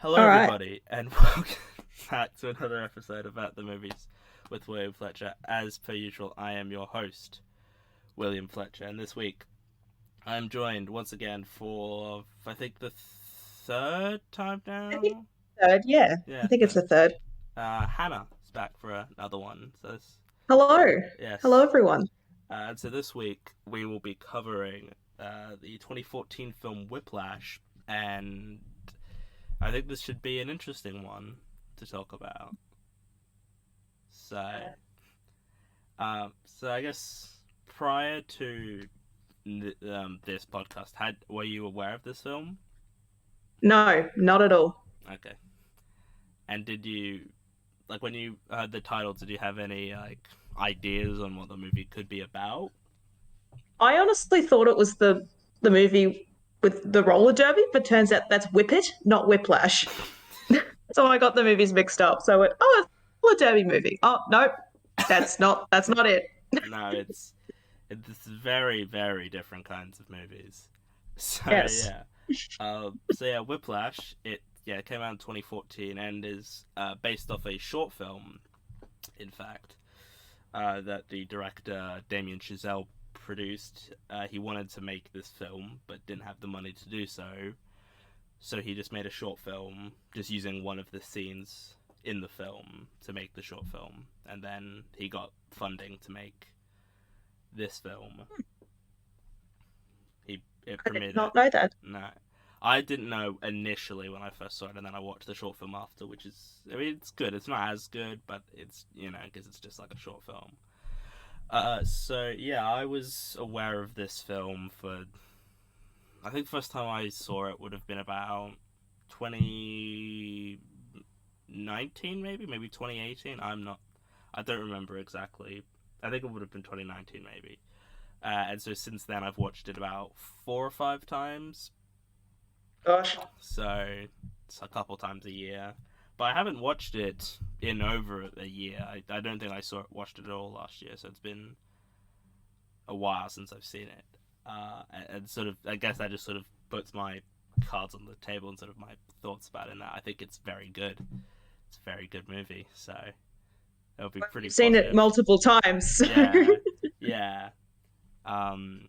Hello, All right. everybody, and welcome back to another episode about the movies with William Fletcher. As per usual, I am your host, William Fletcher, and this week I am joined once again for, I think, the third time I think now? third, yeah. I Yeah, think it's third. the third. Hannah is back for another one. Hello. Hello, Yes. everyone. So this week we will be covering the 2014 film Whiplash, and I think this should be an interesting one to talk about. So, so I guess prior to this podcast, had were you aware of this film? No, not at all. Okay, and did you like when you heard the title? Did you have any ideas on what the movie could be about? I honestly thought it was the movie with the roller derby, but turns out that's Whip It, not Whiplash. So I got the movies mixed up. So it's a roller derby movie. Oh no, that's not it. No, it's very very different kinds of movies. So Yes. yeah, Whiplash. It came out in 2014 and is based off a short film. In fact, that the director Damien Chazelle produced. He wanted to make this film, but didn't have the money to do so. So he just made a short film, just using one of the scenes in the film to make the short film, and then he got funding to make this film. It I did premiered at not know that. no. I didn't know initially when I first saw it, and then I watched the short film after, which is, I mean, it's good. It's not as good, but it's, because it's just like a short film. So yeah, I was aware of this film for. I think the first time I saw it would have been about 2019, maybe 2018. I'm not. I don't remember exactly. I think it would have been 2019, maybe. And so since then, I've watched it about 4 or 5 times. Gosh. So it's a couple times a year. But I haven't watched it in over a year. I don't think I watched it at all last year. So it's been a while since I've seen it. And sort of, I guess that just sort of puts my cards on the table and sort of my thoughts about it. And I think it's very good. It's a very good movie. So it'll be pretty You've seen it positive. multiple times. So. Yeah, yeah. Um,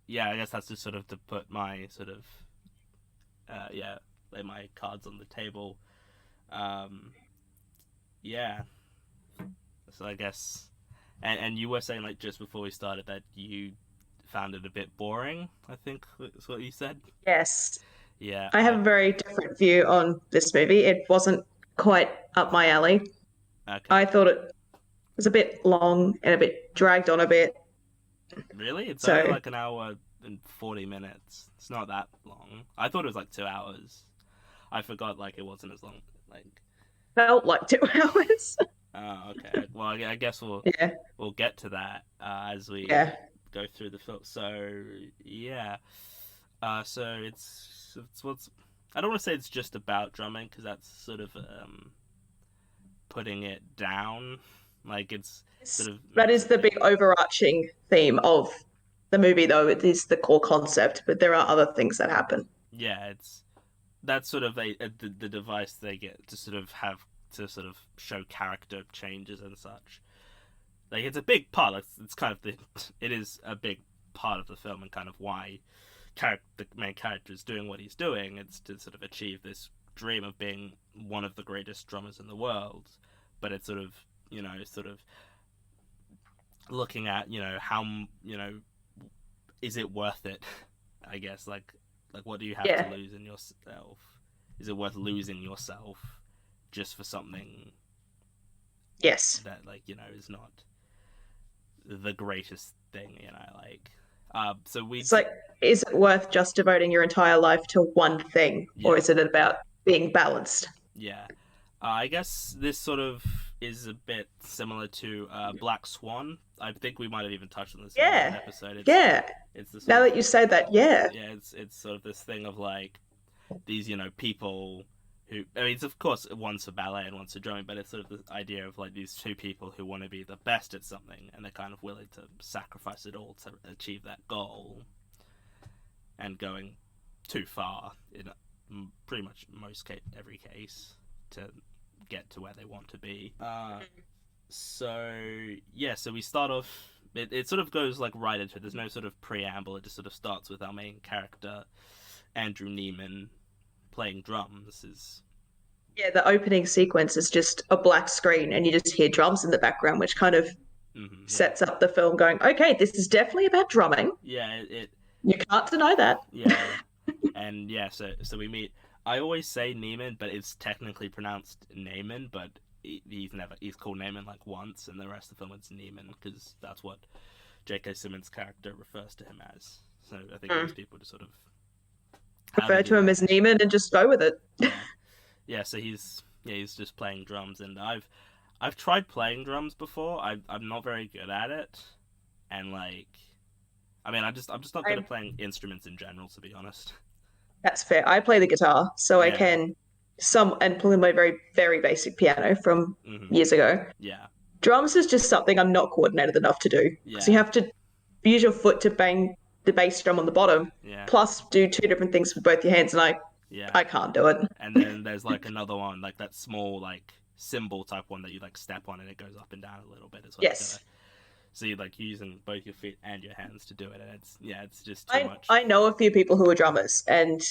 yeah, I guess that's just sort of to put my sort of lay my cards on the table. Um, yeah. So I guess, and you were saying like just before we started that you found it a bit boring. I think that's what you said. Yes. Yeah. I have I a very different view on this movie. It wasn't quite up my alley. okay. I thought it was a bit long and a bit dragged on a bit. Really? It's only So like an hour and 40 minutes. It's not that long. I thought it was like 2 hours. I forgot like it wasn't as long. Like, felt like 2 hours. oh, okay. Well, I guess Yeah, we'll get to that as we yeah. go through the film. So yeah, so it's what's I don't want to say it's just about drumming because that's sort of putting it down. Like it's sort of That is the big overarching theme of the movie, though. It is the core concept, but there are other things that happen. yeah, it's that's sort of the device they get to sort of have to sort of show character changes and such. Like it's a big part. It's kind of it is a big part of the film and kind of why the main character is doing what he's doing. It's to sort of achieve this dream of being one of the greatest drummers in the world. But it's sort of sort of looking at how is it worth it? I guess like what do you have to Yeah. lose in yourself? Is it worth losing yourself just for something Yes. that is not the greatest thing? So we It's like, is it worth just devoting your entire life to one thing, or yeah is it about being balanced? yeah I guess this sort of is a bit similar to Black Swan. I think we might have even touched on this in an Yeah. episode. Yeah. It's the sort Now of that you say that, yeah. yeah, it's sort of this thing of like these people who, I mean, it's of course one's for ballet and one's for drumming, but it's sort of the idea of like these two people who want to be the best at something and they're kind of willing to sacrifice it all to achieve that goal, and going too far pretty much every case to get to where they want to be. So yeah, so we start off. It sort of goes like right into it. There's no sort of preamble. It just sort of starts with our main character, Andrew Neiman, playing drums. Is Yeah, the opening sequence is just a black screen and you just hear drums in the background, which kind of yeah, sets up the film going, okay, this is definitely about drumming. yeah, You can't deny that. yeah, and yeah. So we meet. I always say Neiman, but it's technically pronounced Naaman, but he's called Naaman like once, and the rest of the film it's Neiman because that's what J.K. Simmons' character refers to him as. So I think most people just sort of Refer to him as Neiman and just go with it. Yeah, yeah. So he's just playing drums, and I've tried playing drums before. I'm not very good at it, and like, I mean, I'm just not good at playing instruments in general, to be honest. That's fair. I play the guitar, so I Yeah. can and play my very, very basic piano from years ago. Yeah, Drums is just something I'm not coordinated enough to do. Because yeah, you have to use your foot to bang the bass drum on the bottom, yeah, plus do two different things with both your hands, and yeah. I can't do it. And then there's like another one, like that small like cymbal type one that you like step on and it goes up and down a little bit as well. Yes. So you're like using both your feet and your hands to do it, and it's just too much. I know a few people who are drummers, and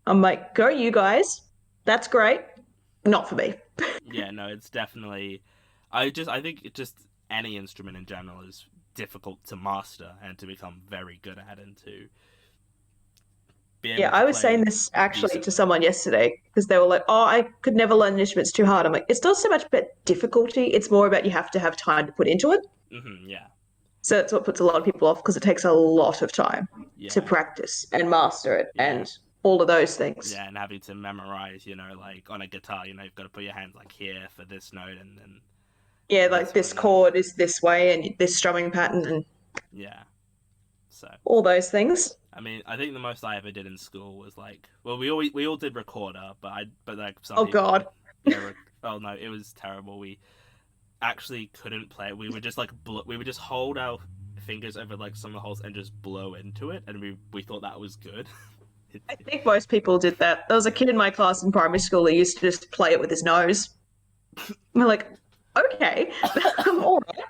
I'm like, go you guys. That's great. Not for me. Yeah, no, it's definitely. I think it just any instrument in general is difficult to master and to become very good at and to be able Yeah, to I was play saying this actually to decently. someone yesterday because they were like, "Oh, I could never learn an instrument; it's too hard." I'm like, "It's not so much about difficulty; it's more about you have to have time to put into it." Yeah, So that's what puts a lot of people off because it takes a lot of time to yeah, practice and master it yeah, and all of those things. yeah, and having to memorize, like on a guitar, you've got to put your hands like here for this note and then Yeah, like this this one, chord is this way and this strumming pattern and yeah. So all those things. I mean, I think the most I ever did in school was like, well, we all did recorder, but like some Oh people, God. yeah, oh no, it was terrible. We actually couldn't play it. We would just like we would just hold our fingers over like some of the holes and just blow into it, and we thought that was good. I think most people did that. There was a kid in my class in primary school who used to just play it with his nose. We're like, okay, all right.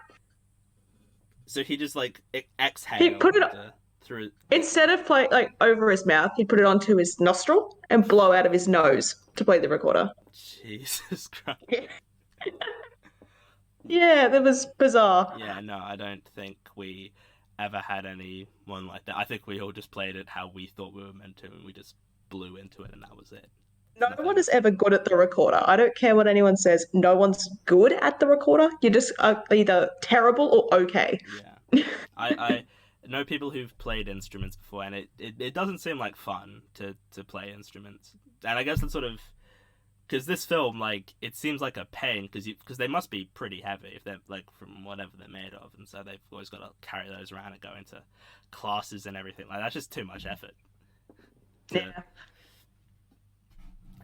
So he just like He exhaled put it through. instead of play like over his mouth, he'd put it onto his nostril and blow out of his nose to play the recorder. Jesus Christ. Yeah, that was bizarre. Yeah, no, I don't think we ever had anyone like that. I think we all just played it how we thought we were meant to, and we just blew into it, and that was it. No Nothing. one is ever good at the recorder. I don't care what anyone says. No one's good at the recorder. You just are either terrible or okay. Yeah, I know people who've played instruments before, and it doesn't seem like fun to play instruments. And I guess it's sort of because this film, like, it seems like a pain because they must be pretty heavy if they're like from whatever they're made of, and so they've always got to carry those around and go into classes and everything. Like that's just too much effort. Yeah.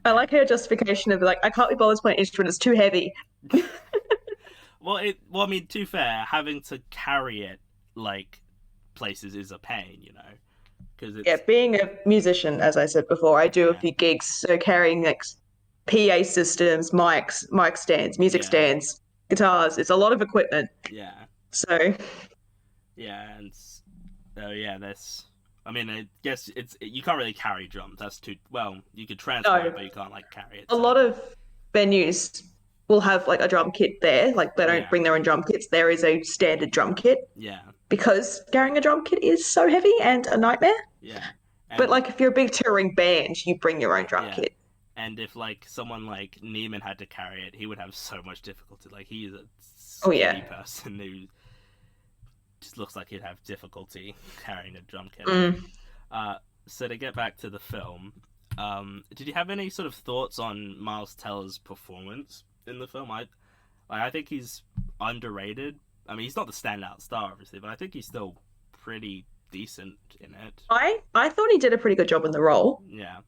I like her justification of like, I can't be bothered playing an instrument, it's too heavy. Well, I mean, to be fair, having to carry it like places is a pain, because Yeah, being a musician, as I said before, I do a yeah, few gigs, so carrying like PA systems, mic stands, music yeah, stands, guitars, it's a lot of equipment. yeah, So yeah, and so yeah, that's. I mean, I guess you can't really carry drums. That's too well. You could transport it, no, but you can't like carry it. a So lot of venues will have like a drum kit there. Like they don't yeah, bring their own drum kits. There is a standard drum kit yeah, because carrying a drum kit is so heavy and a nightmare. yeah, But and like if you're a big touring band, you bring your own drum yeah, kit. and if like someone like Neiman had to carry it, he would have so much difficulty. Like he's a Oh skinny yeah. person who just looks like he'd have difficulty carrying a drum kit. Mm. So to get back to the film, did you have any sort of thoughts on Miles Teller's performance in the film? I think he's underrated. I mean, he's not the standout star, obviously, but I think he's still pretty decent in it. I thought he did a pretty good job in the role. Yeah,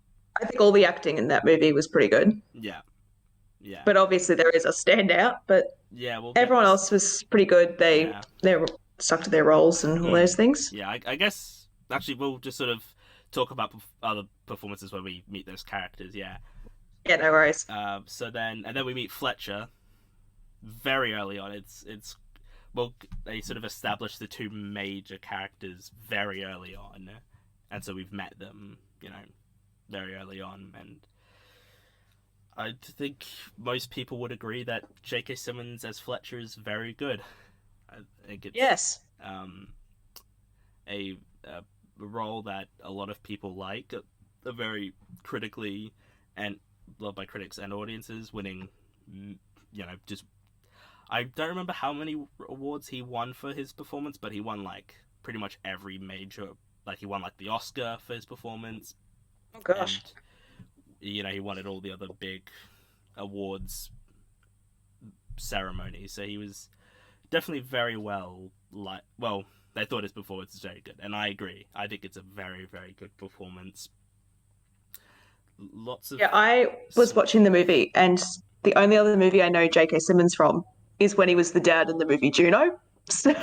I think all the acting in that movie was pretty good. yeah, yeah, But obviously there is a standout, but yeah. We'll get. everyone else was pretty good. Yeah, They stuck to their roles and all those things. yeah. I guess actually we'll just sort of talk about other performances where we meet those characters. Yeah. Yeah, no worries. And then we meet Fletcher very early on. It's well, they sort of established the two major characters very early on, and so we've met them, very early on, and I think most people would agree that J.K. Simmons as Fletcher is very good. I think it's Yes. um, a role that a lot of people like, a very critically and loved by critics and audiences, winning, just I don't remember how many awards he won for his performance, but he won like pretty much every major. Like he won like the Oscar for his performance, Oh and gosh. he won at all the other big awards ceremonies. So he was definitely very well. They thought his performance was very good, and I agree. I think it's a very, very good performance. Lots of Yeah, I was watching the movie, and the only other movie I know J.K. Simmons from is when he was the dad in the movie Juno. So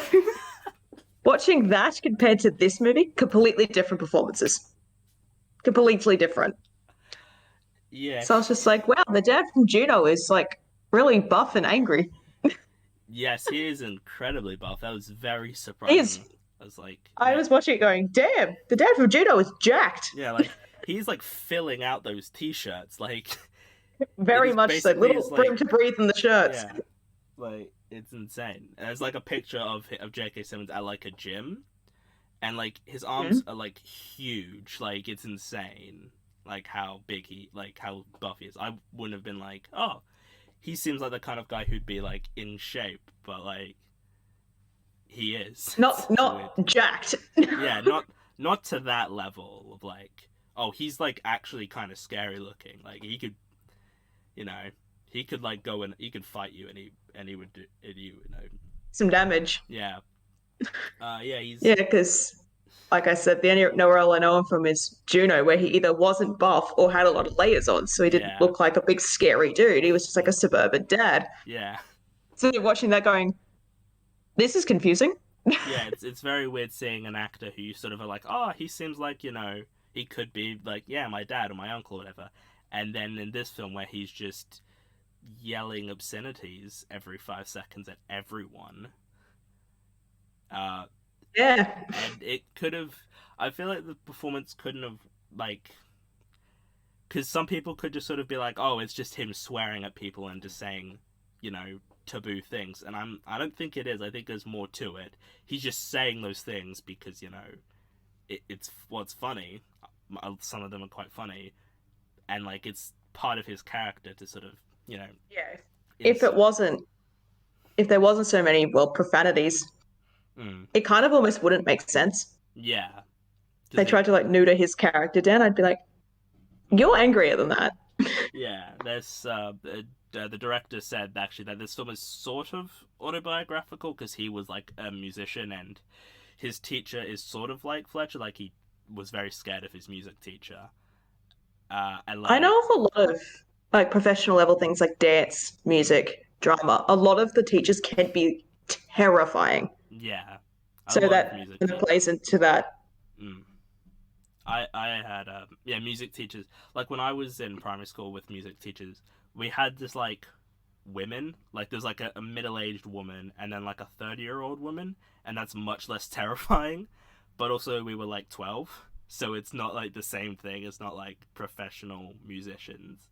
watching that compared to this movie, completely different performances. Completely different. yeah, So I was just like, wow, the dad from Juno is like really buff and angry. yes, he is incredibly buff. That was very He is. surprising. I was like, I man, was watching it going, damn, the dad from Juno is jacked. yeah, like he's like filling out those t-shirts. Like it Very is much so. basically his Little room like to breathe in the shirts. yeah, like it's insane. There's like a picture of J.K. Simmons at like a gym, and like his arms Mhm. are like huge. Like it's insane. Like how big how buff he is. I wouldn't have been like, oh, he seems like the kind of guy who'd be like in shape, but like he is. Not It's weird. not jacked. Yeah, not to that level of like, oh, he's like actually kind of scary looking. Like you know, he could like go and he could fight you, and he would do and Some damage. yeah, yeah, he's Yeah, because like I said, the only no role I know him from is Juno, where he either wasn't buff or had a lot of layers on, so he didn't yeah, look like a big scary dude. He was just like a suburban dad. yeah, So you're watching that going, this is confusing. yeah. It's very weird seeing an actor who you sort of are like, oh, he seems like he could be like, yeah, my dad or my uncle or whatever, and then in this film where he's just yelling obscenities every 5 seconds at everyone. Uh, Yeah. and it could have. I feel like the performance couldn't have like because some people could just sort of be like, oh, it's just him swearing at people and just saying, taboo things, and I don't think it is. I think there's more to it. He's just saying those things because it's what's funny. Some of them are quite funny, and like it's part of his character to sort of Yeah. If it insert. wasn't, if there wasn't so many, well, profanities, Mm, it kind of almost wouldn't make sense. yeah, They because tried to like neuter his character down. I'd be like, you're angrier than that. yeah, there's the director said actually that this film is sort of autobiographical because he was like a musician and his teacher is sort of like Fletcher, like he was very scared of his music teacher. And I like know of a lot of like professional level things like dance, music, drama. A lot of the teachers can be terrifying. yeah, a So lot of that music kind of teachers. plays into that. Mm. I had music teachers like when I was in primary school with music teachers we had this like women like there's like a middle-aged woman and then like a 30-year-old woman, and that's much less terrifying, but also we were like 12, so it's not like the same thing. It's not like professional musicians,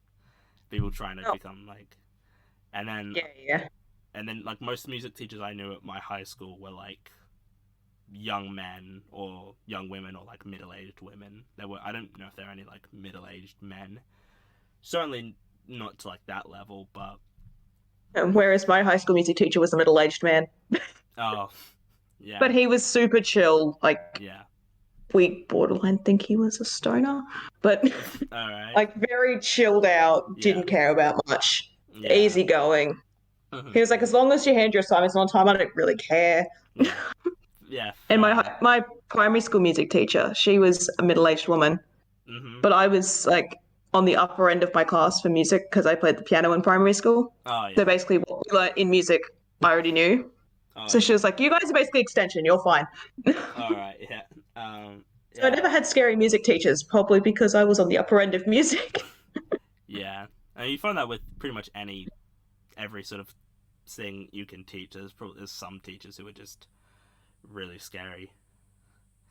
people trying to Oh, become like, and then yeah, yeah. like most music teachers I knew at my high school were like young men or young women or like middle-aged women. There were I don't know if there are any like middle-aged men. Certainly not to like that level, but Whereas my high school music teacher was a middle-aged man, oh yeah, but he was super chill. Like yeah. we borderline think he was a stoner, but All right, like very chilled out, yeah, didn't care about much, yeah, easygoing. mhm, He was like, as long as you hand your assignments on time, I don't really care. yeah, yeah. And Fair. my primary school music teacher, she was a middle aged woman, Mhm. but I was like on the upper end of my class for music because I played the piano in primary school. Oh So yeah. basically, what we learnt in music, I already knew. Oh So she yeah. was like, "You guys are basically extension. You're fine." All right. Yeah. Um. So I Yeah, never had scary music teachers, probably because I was on the upper end of music. yeah. And you find that with pretty much every sort of thing you can teach. There's some teachers who are just really scary.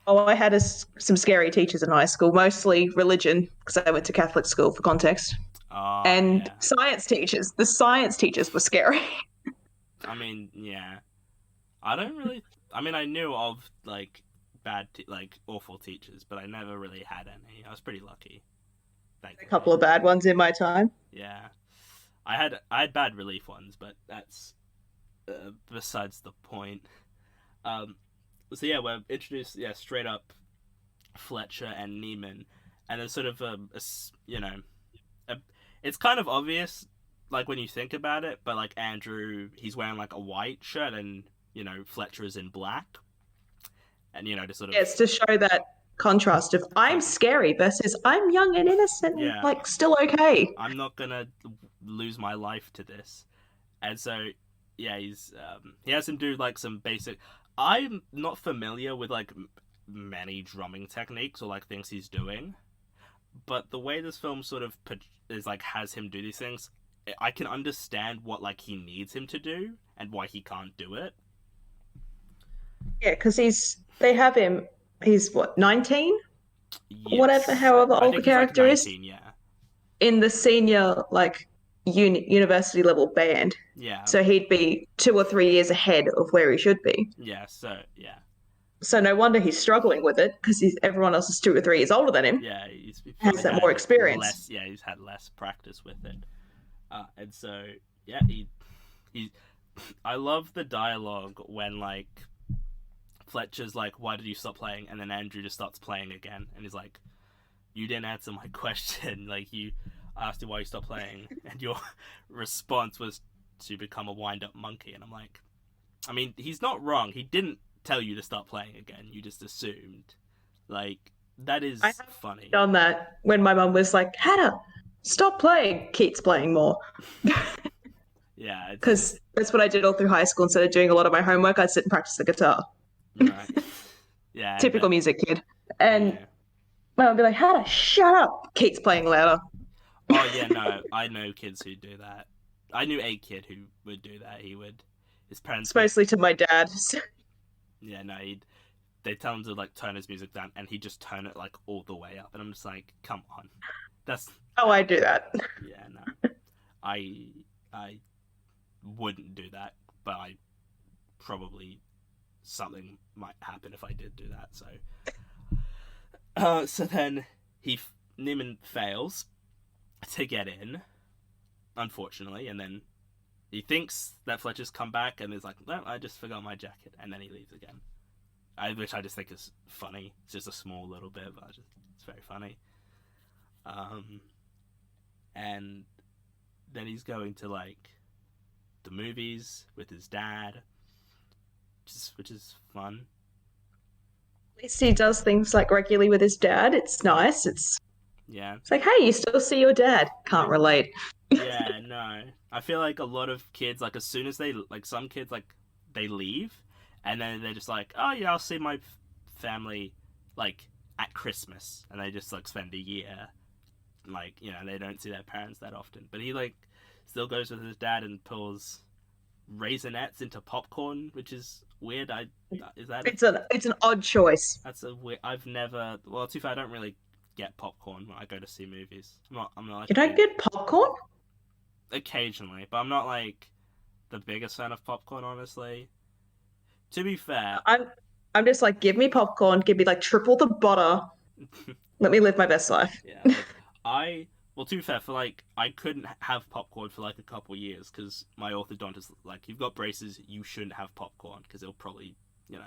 Oh, I had some scary teachers in high school, mostly religion, because I went to Catholic school for context. Oh And yeah. science teachers. The science teachers were scary. I mean, yeah. I don't really. I mean, I knew of like like awful teachers, but I never really had any. I was pretty lucky, A thankfully. couple of bad ones in my time. Yeah, I had bad relief ones, but that's besides the point. Um, so yeah, we're introduced, yeah, straight up Fletcher and Neiman, and there's sort of you know, a, it's kind of obvious, like when you think about it, but like Andrew, he's wearing like a white shirt, and Fletcher is in black, and to sort Yeah, of it's to show that contrast of I'm con- scary versus I'm young and innocent and yeah, like still okay. I'm not gonna lose my life to this. And so, yeah, he has him do like some basic. I'm not familiar with like many drumming techniques or like things he's doing, but the way this film sort of is like has him do these things, I can understand what like he needs him to do and why he can't do it. Yeah, because they have him, he's what, 19? Whatever, Yes, however I old the think he's like character is, 19. Yeah, in the senior, like, university level band. yeah, So he'd be 2 or 3 years ahead of where he should be. yeah. So yeah, So no wonder he's struggling with it because everyone else is 2 or 3 years older than him, yeah. He's has probably that more had experience. less. Yeah, he's had less practice with it, and so yeah, he. I love the dialogue when like Fletcher's like, "Why did you stop playing?" And then Andrew just starts playing again, and he's like, "You didn't answer my question. Like you asked you why you stopped playing, and your response was to become a wind-up monkey." And I'm like, I mean, he's not wrong. He didn't tell you to stop playing again. You just assumed. Like that I is have funny. done that when my mum was like, Hannah, stop playing, keeps playing more. Yeah, it's Because that's what I did all through high school. Instead of doing a lot of my homework, I'd sit and practice the guitar. right. Yeah, I Typical bet. music kid. And Yeah. my mum would be like, Hannah, shut up, keeps playing louder. Oh yeah, no, I know kids who do that. I knew a kid who would do that. His parents It's would, mostly to my dad. yeah, no, they tell him to like turn his music down, and he just turn it like all the way up, and I'm just like, come on, that's Oh, I do that. yeah, no, I I wouldn't do that, but I probably something might happen if I did do that. So, so then he Neiman fails to get in, unfortunately, and then he thinks that Fletcher's come back, and is like, "No, I just forgot my jacket," and then he leaves again. Which I just think is funny. It's just a small little bit, but it's very funny. Um, and then he's going to like the movies with his dad, which is fun. At least he does things like regularly with his dad. It's nice. Yeah, It's like, hey, you still see your dad. Can't relate. yeah. No, I feel like a lot of kids, like as soon as they like some kids, like they leave, and then they're just like, oh yeah, I'll see my family like at Christmas, and they just like spend a year, like they don't see their parents that often. But he like still goes with his dad and pulls raisinets into popcorn, which is weird. I is that It's an odd choice. that's a weird. I've never. Well, too far. I don't really get popcorn when I go to see movies. I'm not like You a don't big. get popcorn? Occasionally, but I'm not like the biggest fan of popcorn, honestly. To be fair, I'm just like, give me popcorn, give me like triple the butter. Let me live my best life. yeah, like well, to be fair, for like I couldn't have popcorn for like a couple years because my orthodontist like, you've got braces, you shouldn't have popcorn because it'll probably, you know.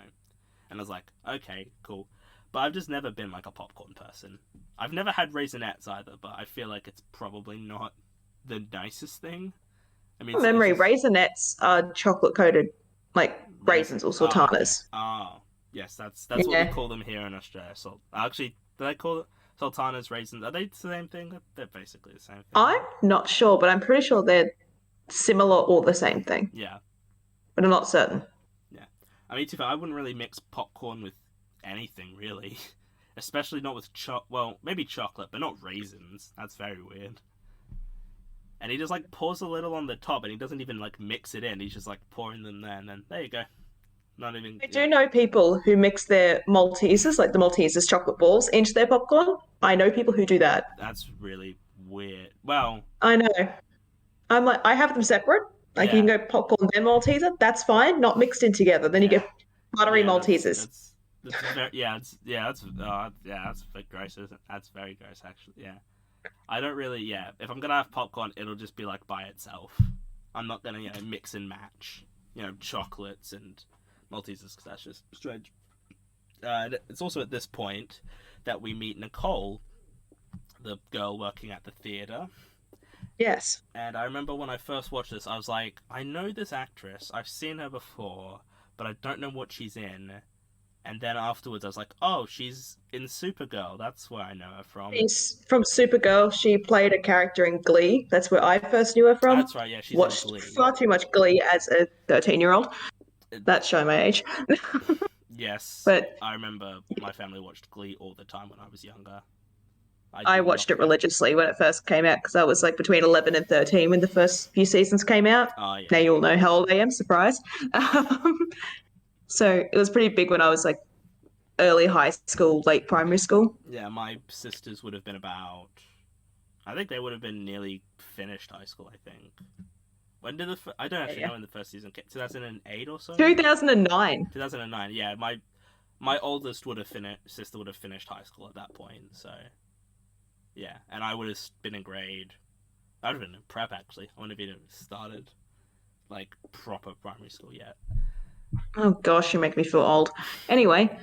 And I was like, okay, cool. But I've just never been like a popcorn person. I've never had raisinets either, but I feel like it's probably not the nicest thing. I mean, it's Memory just raisinettes are chocolate coated, like raisins or Oh, okay. sultanas. Oh, yes, that's what we Yeah. call them here in Australia. So actually, do they call it sultanas, raisins? Are they the same thing? They're basically the same thing. I'm not sure, but I'm pretty sure they're similar or the same thing, Yeah, but I'm not certain. yeah. I mean, to be fair, I wouldn't really mix popcorn with anything really, especially not with well, maybe chocolate, but not raisins. That's very weird. And he just like pours a little on the top, and he doesn't even like mix it in. He's just like pouring them there, and then there you go. Not even I yeah. do know people who mix their Maltesers, like the Maltesers chocolate balls, into their popcorn. I know people who do that. That's really weird. Well, I know. I'm like, I have them separate. Like you yeah, can go popcorn then Malteser. That's fine. Not mixed in together. Then you yeah, get buttery yeah. Maltesers. That's very yeah. It's yeah. That's yeah. That's a bit gross. Isn't it? That's very gross, actually. Yeah. I don't really yeah. If I'm gonna have popcorn, it'll just be like by itself. I'm not gonna mix and match chocolates and Maltesers because that's just strange. It's also at this point that we meet Nicole, the girl working at the theater. Yes. And I remember when I first watched this, I was like, I know this actress. I've seen her before, but I don't know what she's in. And then afterwards, I was like, oh, she's in Supergirl. That's where I know her from. She's from Supergirl. She played a character in Glee. That's where I first knew her from. That's right, yeah, she's in Watched Glee. far too much Glee as a 13-year-old. It, That's showing my age. yes, But I remember my family watched Glee all the time when I was younger. I I did watched not. it religiously when it first came out because I was like between 11 and 13 when the first few seasons came out. Oh, Now yeah. you all know how old I am, surprise. So it was pretty big when I was like early high school, late primary school. Yeah, my sisters would have been about. I think they would have been nearly finished high school, I think. When did I don't Yeah, actually yeah. know when the first season came. 2008 or so? 2009. 2009. Yeah, my oldest would have finished. Sister would have finished high school at that point. So yeah, and I would have been in grade. I would have been in prep actually. I wouldn't have even started like proper primary school yet. Oh gosh, you make me feel old. Anyway,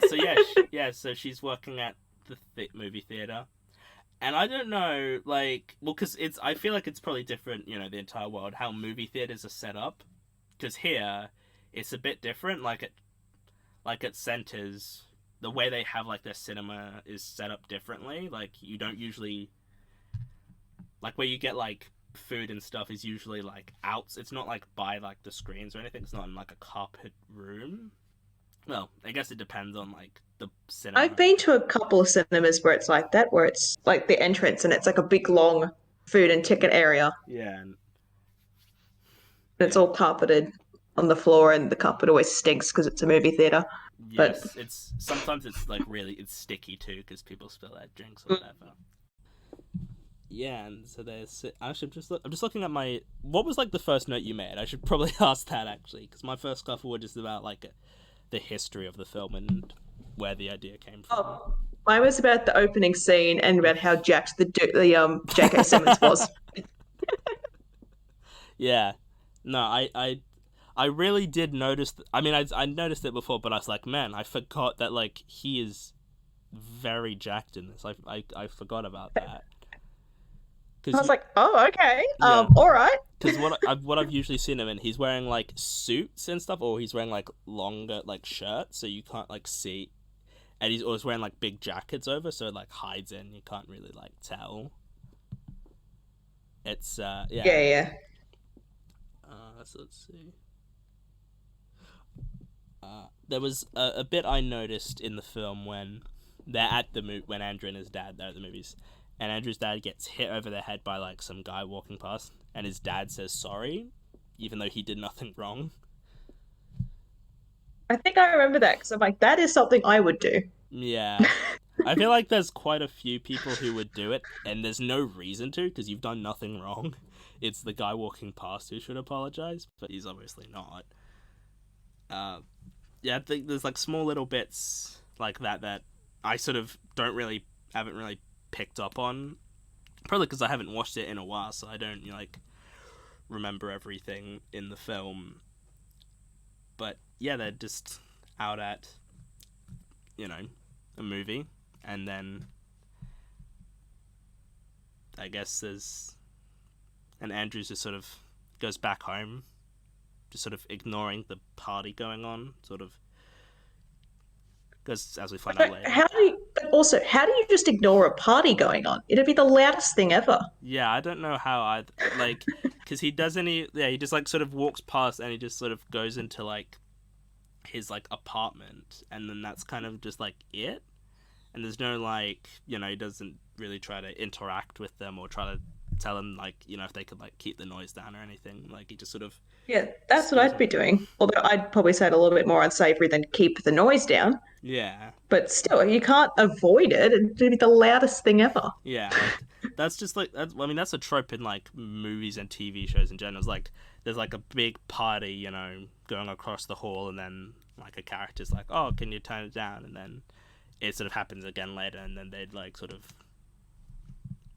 So yeah, yeah. So she's working at the movie theater, and I don't know, like, well, because it's. I feel like it's probably different. The entire world how movie theaters are set up. Because here, it's a bit different. Like at centers, the way they have like their cinema is set up differently. Like you don't usually like where you get like food and stuff is usually like out. It's not like by like the screens or anything. It's not in like a carpet room. Well, I guess it depends on like the I've cinema. been to a couple of cinemas where it's like that, where it's like the entrance and it's like a big long food and ticket area. Yeah, And it's yeah. all carpeted on the floor, and the carpet always stinks because it's a movie theater. But Yes, it's sometimes it's like really it's sticky too because people spill their drinks or whatever. Yeah, and so there's. Actually, I'm just looking at my. What was like the first note you made? I should probably ask that actually, because my first couple were just about like the history of the film and where the idea came from. oh, mine was about the opening scene and about how jacked the J.K. Simmons was. Yeah, no, I really did notice. I mean, I noticed it before, but I was like, man, I forgot that like he is very jacked in this. I forgot about that. I Because was like, oh, okay, yeah, all right. because what I've usually seen him in, he's wearing like suits and stuff, or he's wearing like longer like shirts, so you can't like see, and he's always wearing like big jackets over, so it like hides in. You can't really like tell. It's yeah. Yeah, yeah. So let's see. There was a bit I noticed in the film when they're at the when Andrew and his dad they're at the movies, and Andrew's dad gets hit over the head by like some guy walking past, and his dad says sorry, even though he did nothing wrong. I think I remember that because I'm like, that is something I would do. Yeah, I feel like there's quite a few people who would do it, and there's no reason to because you've done nothing wrong. It's the guy walking past who should apologize, but he's obviously not. Uh, yeah, I think there's like small little bits like that I sort of haven't really picked up on. Probably because I haven't watched it in a while, so I don't like remember everything in the film. But yeah, they're just out at a movie, and then I guess and Andrews just sort of goes back home, just sort of ignoring the party going on, sort of because as we find out later. How do you just ignore a party going on? It'd be the loudest thing ever. Yeah, I don't know how I like because he just like sort of walks past and he just sort of goes into like his like apartment, and then that's kind of just like it. and there's no like he doesn't really try to interact with them or try to tell them like if they could like keep the noise down or anything. Like he just sort of Yeah, that's just what goes I'd on. be doing. Although I'd probably say it a little bit more unsavory than keep the noise down. Yeah, But still, you can't avoid it. It'd be the loudest thing ever. yeah, like that's just like that's. I mean, that's a trope in like movies and TV shows in general. It's like there's like a big party, going across the hall, and then like a character's like, "Oh, can you turn it down?" And then it sort of happens again later, and then they'd like sort of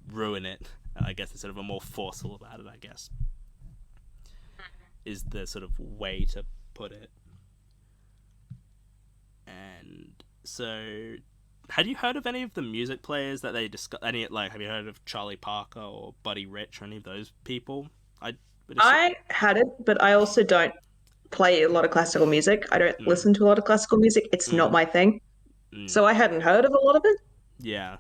ruin it. And I guess it's sort of a more forceful about it. I guess is the sort of way to put it. And so, had you heard of any of the music players that they discuss? Any like, have you heard of Charlie Parker or Buddy Rich or any of those people? I would assume. I had it, but I also don't play a lot of classical music. I don't Mm, listen to a lot of classical music. It's not mm, my thing. mm, So I hadn't heard of a lot of it. yeah,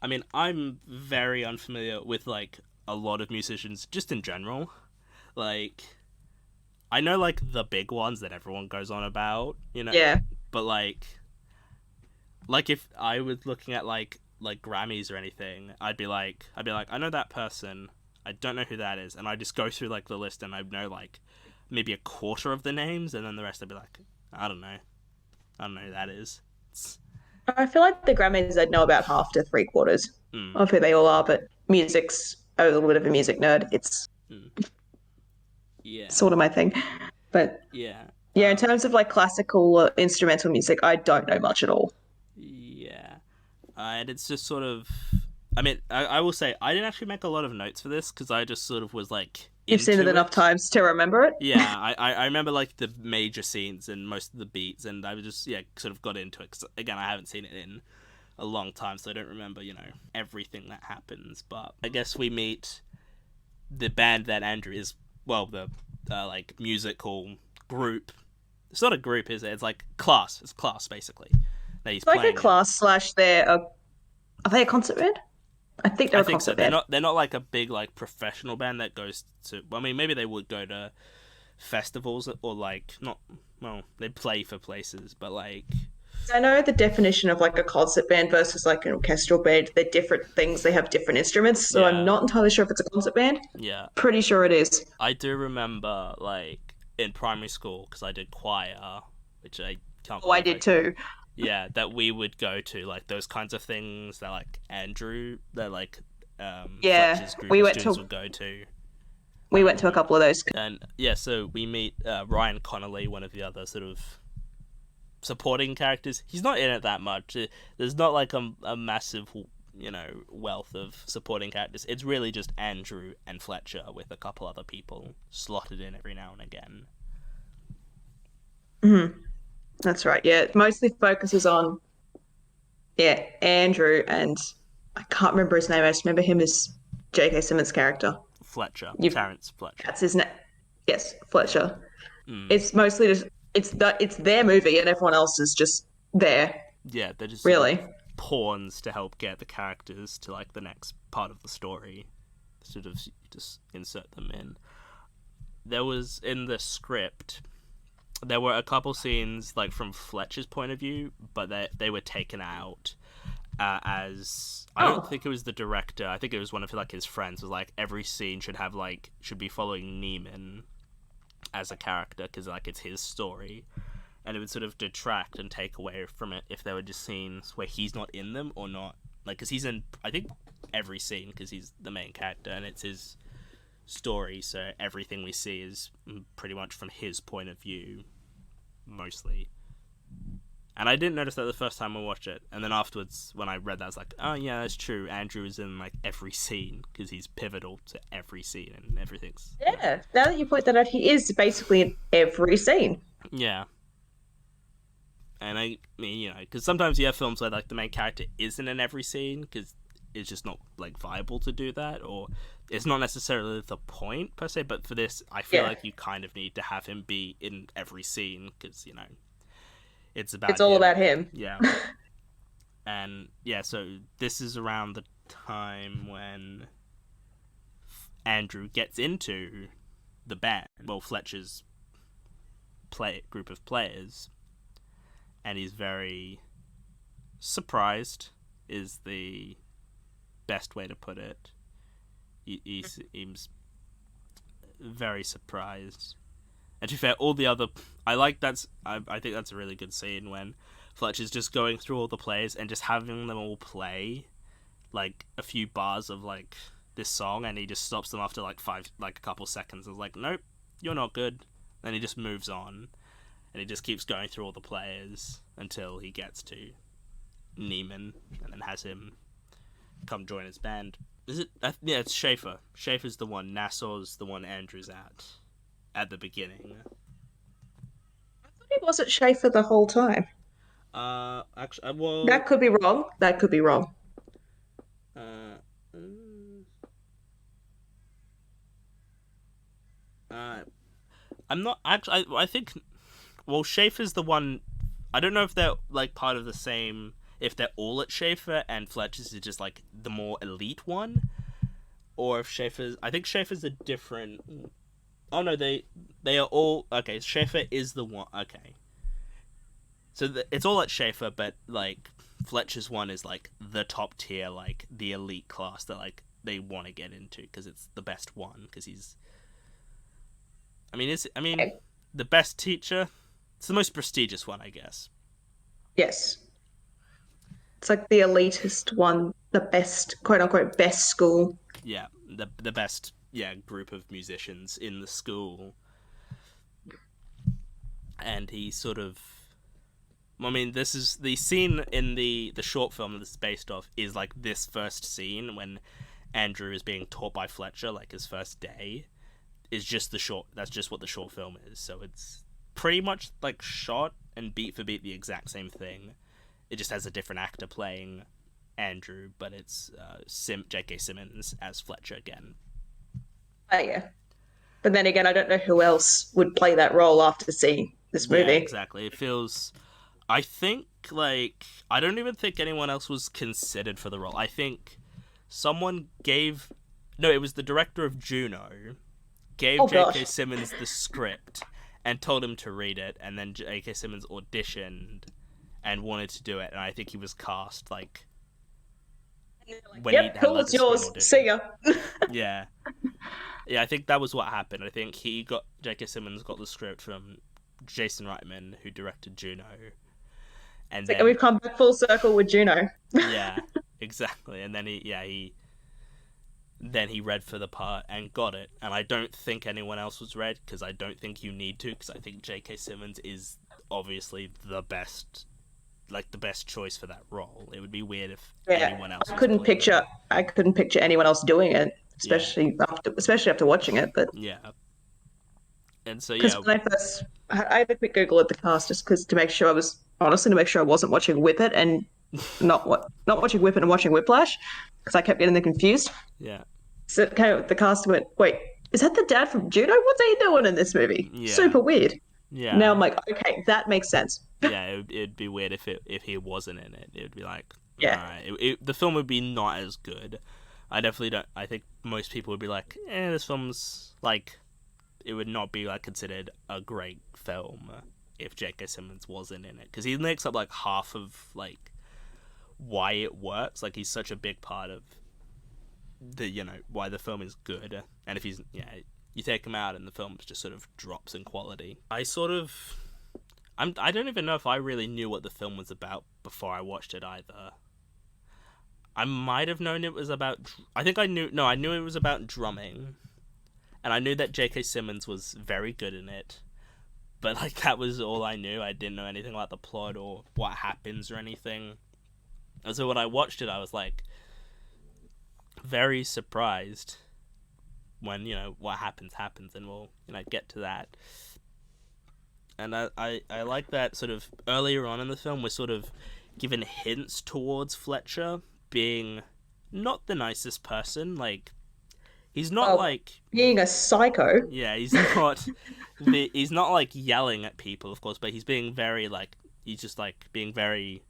I mean, I'm very unfamiliar with like a lot of musicians just in general. Like, I know like the big ones that everyone goes on about, Yeah. but like if I was looking at like Grammys or anything, I'd be like, I know that person. I don't know who that is, and I just go through like the list, and I know like maybe a quarter of the names, and then the rest I'd be like, I don't know, I don't know who that is. It's, I feel like the Grammys, I'd know about half to three quarters mm, of who they all are, but music's a little bit of a music nerd. It's mm, yeah, sort of my thing. But yeah, yeah, in terms of like classical or instrumental music, I don't know much at all. yeah, and it's just sort of. I mean, I will say I didn't actually make a lot of notes for this because I just sort of was like You've seen it into enough it. times to remember it. Yeah, I remember like the major scenes and most of the beats, and I was just sort of got into it. Cause, again, I haven't seen it in a long time, so I don't remember everything that happens. But I guess we meet the band that Andrew is. Well, the like musical group. It's not a group, is it? It's like class. It's class basically that he's It's like a playing in. class slash they're are they a concert band? I think they're I a think so. concert They're band. not. They're not like a big like professional band that goes to. Well, I mean, maybe they would go to festivals or like not. Well, they play for places, but like I know the definition of like a concert band versus like an orchestral band. They're different things. They have different instruments. So I'm yeah, not entirely sure if it's a concert band. yeah. Pretty sure it is. I do remember like in primary school because I did choir, which I can't Oh, I believe I did too. yeah, that we would go to like those kinds of things that like Andrew that like Yeah, Fletcher's group we of went students to would go to. we went to a couple of those. And yeah, so we meet Ryan Connolly, one of the other sort of supporting characters. He's not in it that much. There's not like a massive wealth of supporting characters. It's really just Andrew and Fletcher with a couple other people slotted in every now and again. Mhm. That's right. Yeah, it mostly focuses on Andrew and I can't remember his name. I just remember him as J.K. Simmons' character. Fletcher, You Terrence Fletcher. That's his name. Yes, Fletcher. Mm. It's mostly just it's their movie and everyone else is just there. Yeah, they're just sort of Really. pawns to help get the characters to like the next part of the story. Sort of just insert them in. There was in the script. There were a couple scenes like from Fletcher's point of view, but they were taken out as I don't Oh, think it was the director. I think it was one of like his friends. Was like every scene should be following Neiman as a character because like it's his story, and it would sort of detract and take away from it if there were just scenes where he's not in them or not like because he's in I think every scene because he's the main character and it's his story, so everything we see is pretty much from his point of view mostly. And I didn't notice that the first time I watched it, and then afterwards when I read that I was like, oh yeah, that's true, Andrew is in like every scene because he's pivotal to every scene and everything's yeah. Now that you point that out, he is basically in every scene. yeah. And I mean, because sometimes you have films where like the main character isn't in every scene because it's just not like viable to do that, or it's not necessarily the point per se. But for this, I feel Yeah, like you kind of need to have him be in every scene because it's it's about all him. about him. Yeah, and yeah, so this is around the time when Andrew gets into the band. Well, Fletcher's play group of players, and he's very surprised is the best way to put it. He seems very surprised. And to be fair, all the other I like that's I think that's a really good scene when Fletcher's just going through all the plays and just having them all play like a few bars of like this song, and he just stops them after like a couple seconds. And is like, nope, you're not good. Then he just moves on, and he just keeps going through all the players until he gets to Neiman, and then has him come join his band. Is it? Yeah, it's Schaefer. Schaefer's the one. Nassau's the one Andrew's at the beginning. I thought he was at Schaefer the whole time. Actually, well, That could be wrong. That could be wrong. uh, uh, I'm not actually. I think. Well, Schaefer's the one. I don't know if they're like part of the same. If they're all at Schaefer and Fletcher's is just like the more elite one, or if Schaefer's. I think Schaefer's a different. Oh no, they are all okay. Schaefer is the one. Okay, so it's all at Schaefer, but like Fletcher's one is like the top tier, like the elite class that like they want to get into because it's the best one. Because he's. I mean, Okay. the best teacher. It's the most prestigious one, I guess. Yes. It's like the elitist one, the best, quote unquote, best school. Yeah, the best group of musicians in the school, and he sort of. I mean, this is the scene in the short film that this is based off is like this first scene when Andrew is being taught by Fletcher, like his first day, is just the short. That's just what the short film is. So it's pretty much like shot and beat for beat the exact same thing. It just has a different actor playing Andrew, but it's J.K. Simmons as Fletcher again. Oh, yeah. But then again, I don't know who else would play that role after seeing this Yeah, movie. exactly. It feels. I think like I don't even think anyone else was considered for the role. I think someone gave. No, it was the director of Juno gave Oh, J.K. gosh. Simmons the script and told him to read it, and then J.K. Simmons auditioned and wanted to do it, and I think he was cast like when he Yep, had who let was the screen yours? audition. See ya. Yeah, yeah, I think that was what happened. I think J.K. Simmons got the script from Jason Reitman, who directed Juno, and And then we've come back full circle with Juno. yeah, exactly, and then he read for the part and got it. And I don't think anyone else was read because I don't think you need to, because I think J.K. Simmons is obviously the best, like the best choice for that role. It would be weird if Yeah, anyone else I was couldn't playing picture. it. I couldn't picture anyone else doing it, Yeah, especially after watching it. But yeah, and so because yeah, when I had a quick Google at the cast just because to make sure I was honestly to make sure I wasn't watching Whip It and not watching Whip It and watching Whiplash because I kept getting them confused. yeah, So it came up, the cast went, wait, is that the dad from Judo? What's he doing in this movie? yeah, Super weird. Now yeah, I'm like, okay, that makes sense. yeah. It'd be weird if he wasn't in it. It would be like, all Yeah. right, the film would be not as good. I definitely don't. I think most people would be like, this film's like it would not be like considered a great film if J.K. Simmons wasn't in it, because he makes up like half of like why it works. Like he's such a big part of the why the film is good. And if he's you take him out and the film just sort of drops in quality. I don't even know if I really knew what the film was about before I watched it either. I might have known it was about. I think I knew. No, I knew it was about drumming, and I knew that J.K. Simmons was very good in it. But like that was all I knew. I didn't know anything about the plot or what happens or anything. And so when I watched it, I was like very surprised when what happens, and we'll get to that. And I like that sort of earlier on in the film we're sort of given hints towards Fletcher being not the nicest person. Like he's not Well, like being a psycho. yeah, he's not like yelling at people, of course, but he's being very like he's just like being very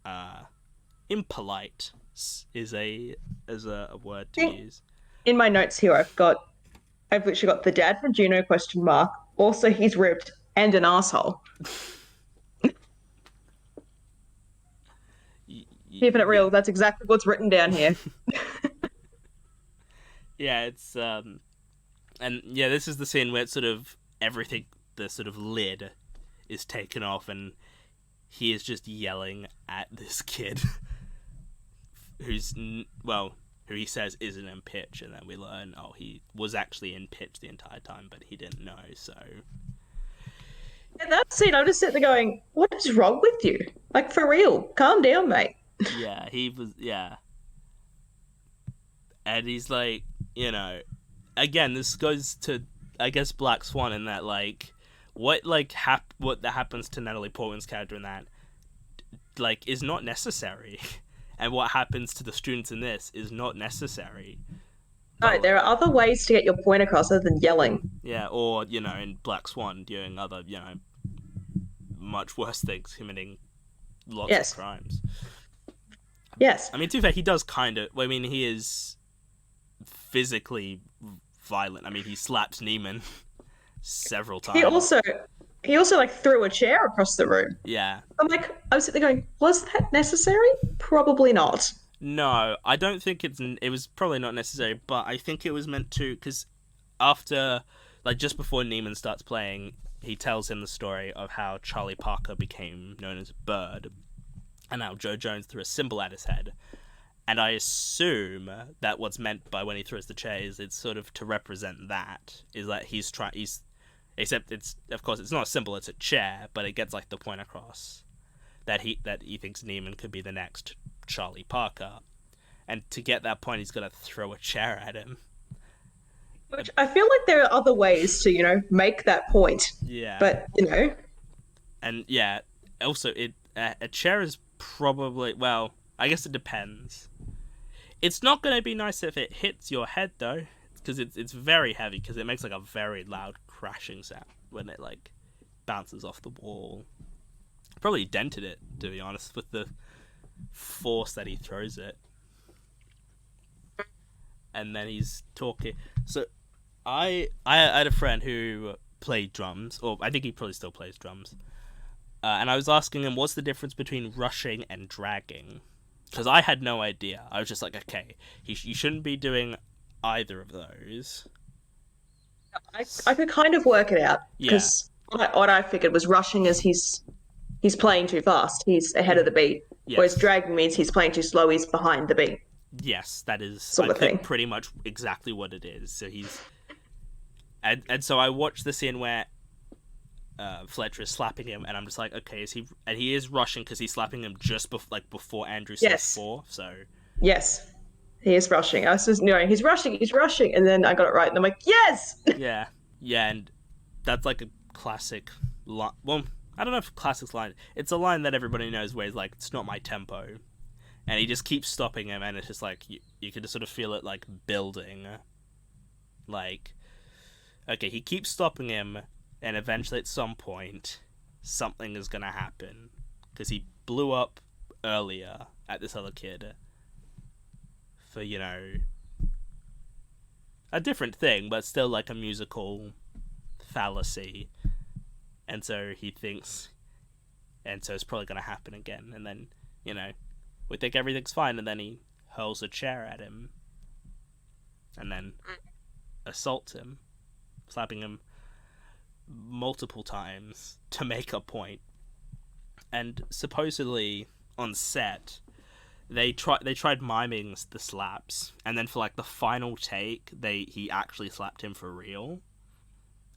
uh impolite is a word to use. In my notes here, I've literally got the dad from Juno question mark. Also, he's ripped and an asshole. Keeping it yeah. real. That's exactly what's written down here. Yeah, it's and yeah, this is the scene where it's sort of everything, the sort of lid is taken off, and he is just yelling at this kid who's well, who he says isn't in pitch, and then we learn, oh, he was actually in pitch the entire time, but he didn't know. So In that scene, I'm just sitting there going, "What is wrong with you? Like for real? Calm down, mate." yeah, he was, yeah, and he's like, you know, again, this goes to, I guess, Black Swan in that, like, what that happens to Natalie Portman's character in that, like, is not necessary, and what happens to the students in this is not necessary. But No, like, there are other ways to get your point across other than yelling. yeah, or in Black Swan doing other much worse things, committing lots of Yes, crimes. yes. I mean, to be fair, he does kind of. I mean, he is physically violent. I mean, he slaps Neiman several He times. also he also like threw a chair across the room. Yeah. I'm like, I was sitting there going, was that necessary? Probably not. No, I don't think it was probably not necessary, but I think it was meant to, because after, like, just before Neiman starts playing, he tells him the story of how Charlie Parker became known as Bird, and how Joe Jones threw a symbol at his head. And I assume that what's meant by when he throws the chair is it's sort of to represent that, is that he's except it's, of course, it's not a symbol, it's a chair, but it gets like the point across that he thinks Neiman could be the next Charlie Parker, and to get that point, he's got to throw a chair at him. Which I feel like there are other ways to, make that point. Yeah, But, and yeah, also a chair is probably, well, I guess it depends. It's not going to be nice if it hits your head though, because it's very heavy, because it makes like a very loud crashing sound when it like bounces off the wall. Probably dented it, to be honest, with the force that he throws it. And then he's talking. So I had a friend who played drums, or I think he probably still plays drums. And I was asking him, what's the difference between rushing and dragging? Because I had no idea. I was just like, okay, you shouldn't be doing either of those. I could kind of work it out Yeah. because what I figured was rushing is he's playing too fast. He's ahead of the beat. Whereas Yes. dragging means he's playing too slow. He's behind the beat, Yes, that is, sort I of think, thing. pretty much exactly what it is. So he's, and so I watched the scene where Fletcher is slapping him, and I'm just like, okay, is he? And he is rushing because he's slapping him just before Andrew says Yes, four. So yes, he is rushing. I was just knowing he's rushing, and then I got it right, and I'm like, yes. yeah, yeah, and that's like a classic line. Well, I don't know if classic line. It's a line that everybody knows where he's like, it's not my tempo, and he just keeps stopping him, and it's just like you can just sort of feel it like building, like, okay, he keeps stopping him, and eventually at some point something is gonna happen because he blew up earlier at this other kid for a different thing, but still like a musical fallacy, and so he thinks, and so it's probably gonna happen again, and then we think everything's fine, and then he hurls a chair at him, and then assaults him, slapping him multiple times to make a point. And supposedly on set, they tried miming the slaps, and then for like the final take, he actually slapped him for real,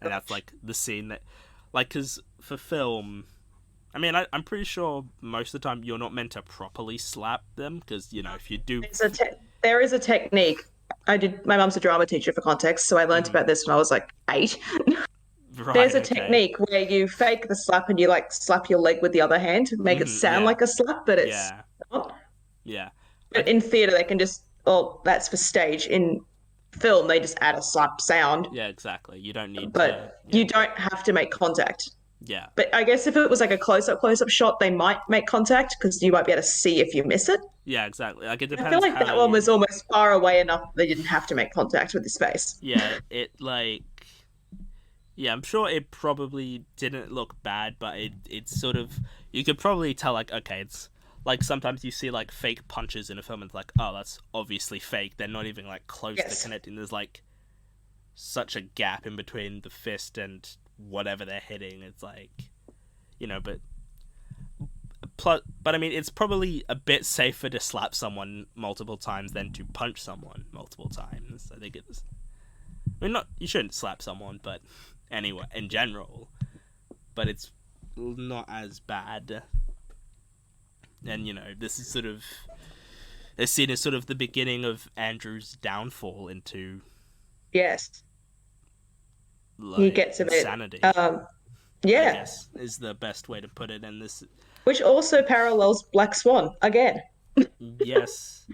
and that's like the scene that, like, because for film, I mean, I'm pretty sure most of the time you're not meant to properly slap them, because if you do, There is a technique. I did. My mum's a drama teacher for context, so I learned Mhm. about this when I was like 8. There's Right, a okay, technique where you fake the slap and you like slap your leg with the other hand, make it sound yeah, like a slap, but it's yeah, not. yeah, I But in theatre, they can just, well, that's for stage. In film, they just add a slap sound, yeah, exactly. You don't need to, but yeah, you don't have to make contact. yeah, But I guess if it was like a close up shot, they might make contact because you might be able to see if you miss it. yeah, exactly. Like it I feel depends like how that one you, was almost far away enough that they didn't have to make contact with his face. yeah, it like, yeah, I'm sure it probably didn't look bad, but it's sort of, you could probably tell, like, okay, it's like sometimes you see like fake punches in a film and it's like, oh, that's obviously fake. They're not even like close to Yes. connecting. There's like such a gap in between the fist and whatever they're hitting. It's like, but but I mean, it's probably a bit safer to slap someone multiple times than to punch someone multiple times. I think it's. I mean, not you shouldn't slap someone, but anyway, in general, but it's not as bad. And this is sort of it's seen as sort of the beginning of Andrew's downfall into Yes. He like gets a bit, insanity. I yeah, guess is the best way to put it. And this, which also parallels Black Swan again. yes,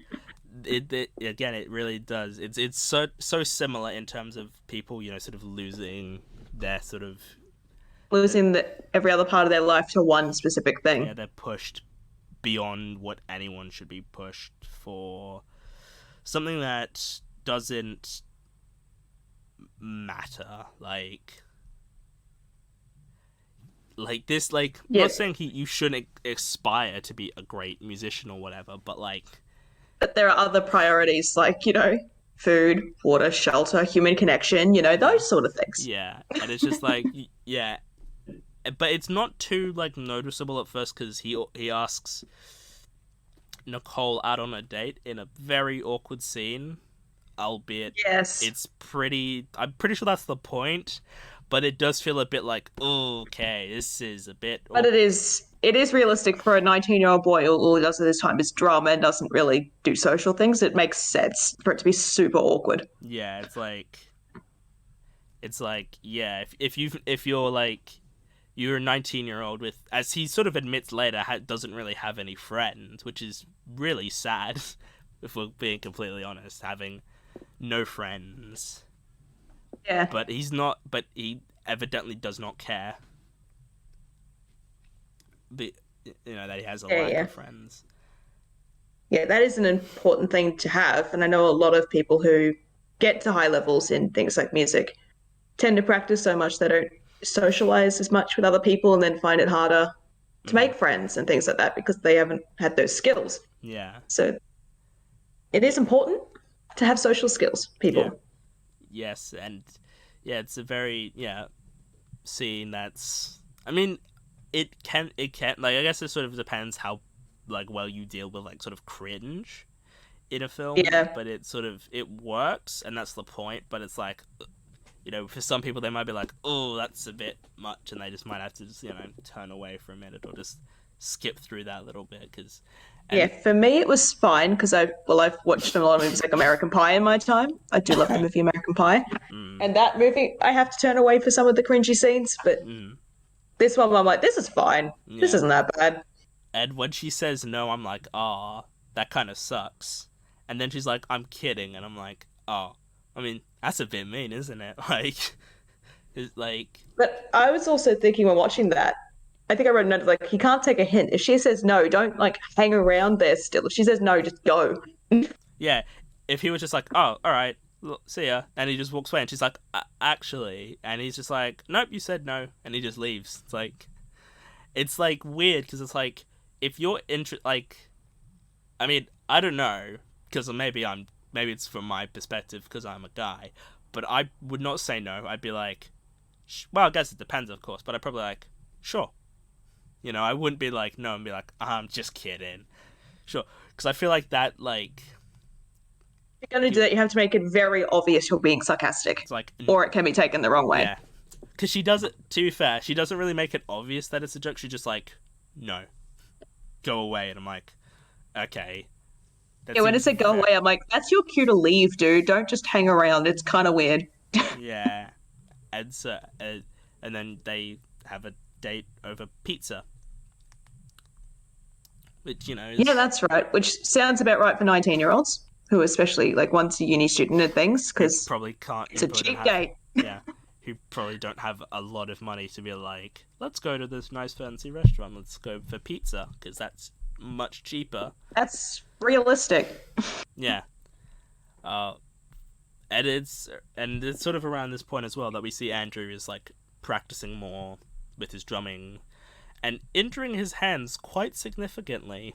it again, it really does. It's so similar in terms of people, sort of losing their sort of Losing every other part of their life to one specific thing. they're pushed beyond what anyone should be pushed for something that doesn't matter, like this, like I'm Yeah, not saying you shouldn't aspire to be a great musician or whatever, but like but there are other priorities like, food, water, shelter, human connection, yeah, those sort of things. yeah, and it's just like yeah, but it's not too like noticeable at first because he asks Nicole out on a date in a very awkward scene, albeit Yes. I'm pretty sure that's the point, but it does feel a bit like, oh, okay, this is a bit But it is realistic for a 19-year-old boy. All he does at this time is drama and doesn't really do social things. It makes sense for it to be super awkward. yeah, it's like yeah, if you're like you're a 19-year-old with, as he sort of admits later, doesn't really have any friends, which is really sad if we're being completely honest, having no friends. Yeah. But he evidently does not care that he has a lack Yeah. of friends. Yeah, that is an important thing to have. And I know a lot of people who get to high levels in things like music tend to practice so much they don't socialize as much with other people and then find it harder to make friends and things like that because they haven't had those skills. Yeah. So it is important to have social skills, Yeah. people. Yes, and yeah, it's a very scene that's. I mean, it can like I guess it sort of depends how like well you deal with like sort of cringe in a film, Yeah. but it works and that's the point. But it's like for some people they might be like, oh, that's a bit much, and they just might have to just turn away for a minute or just skip through that little bit because. Yeah, for me it was fine because I've watched a lot of movies like American Pie in my time. I do love the movie American Pie. And that movie I have to turn away for some of the cringy scenes, but this one I'm like, this is fine. This Yeah. isn't that bad. And when she says no, I'm like, ah, that kind of sucks. And then she's like, I'm kidding, and I'm like, oh, I mean, that's a bit mean, isn't it? Like, it's like, But I was also thinking when watching that, I think I wrote a note like he can't take a hint. If she says no, don't like hang around there still. If she says no, just go. yeah, if he was just like, oh, all right, see ya, and he just walks away, and she's like, actually, and he's just like, nope, you said no, and he just leaves. It's like weird because it's like if you're like, I mean, I don't know because maybe it's from my perspective because I'm a guy, but I would not say no. I'd be like, well, I guess it depends, of course, but I'd probably like, sure. I wouldn't be like no and be like, I'm just kidding. Sure, because I feel like that like If you're going to do that, you have to make it very obvious you're being sarcastic, it's like or it can be taken the wrong way. yeah, because she does it. To be fair, she doesn't really make it obvious that it's a joke. She just like no, go away, and I'm like, okay. Yeah, when it's a go away, I'm like, that's your cue to leave, dude. Don't just hang around. It's kind of weird. Yeah, and so and then they have a date over pizza, which is, Yeah, that's right. Which sounds about right for 19-year-olds who, especially like once a uni student and things, because probably can't. it's a cheap date. Yeah, who probably don't have a lot of money to be like, let's go to this nice fancy restaurant. Let's go for pizza because that's much cheaper. That's realistic. Yeah. And it's sort of around this point as well that we see Andrew is like practicing more with his drumming and injuring his hands quite significantly.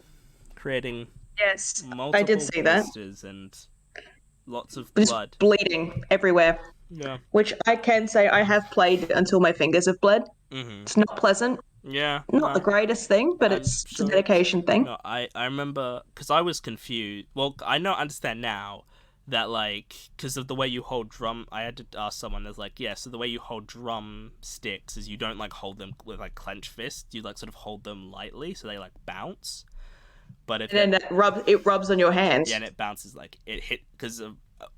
creating Yes, I did multiple see that. blisters and lots of Just blood. bleeding everywhere, Yeah. which I can say I have played until my fingers have bled. Mhm. It's not pleasant, Yeah. not the No. greatest thing, but I'm it's a sure it's dedication thing. no. I remember because I was confused. Well, I know understand now that like because of the way you hold drum. I had to ask someone. That's like, yeah. So the way you hold drum sticks is you don't like hold them with like clenched fists. You like sort of hold them lightly so they like bounce. But if And then it it rubs on your yeah, hands. and it bounces like it hit because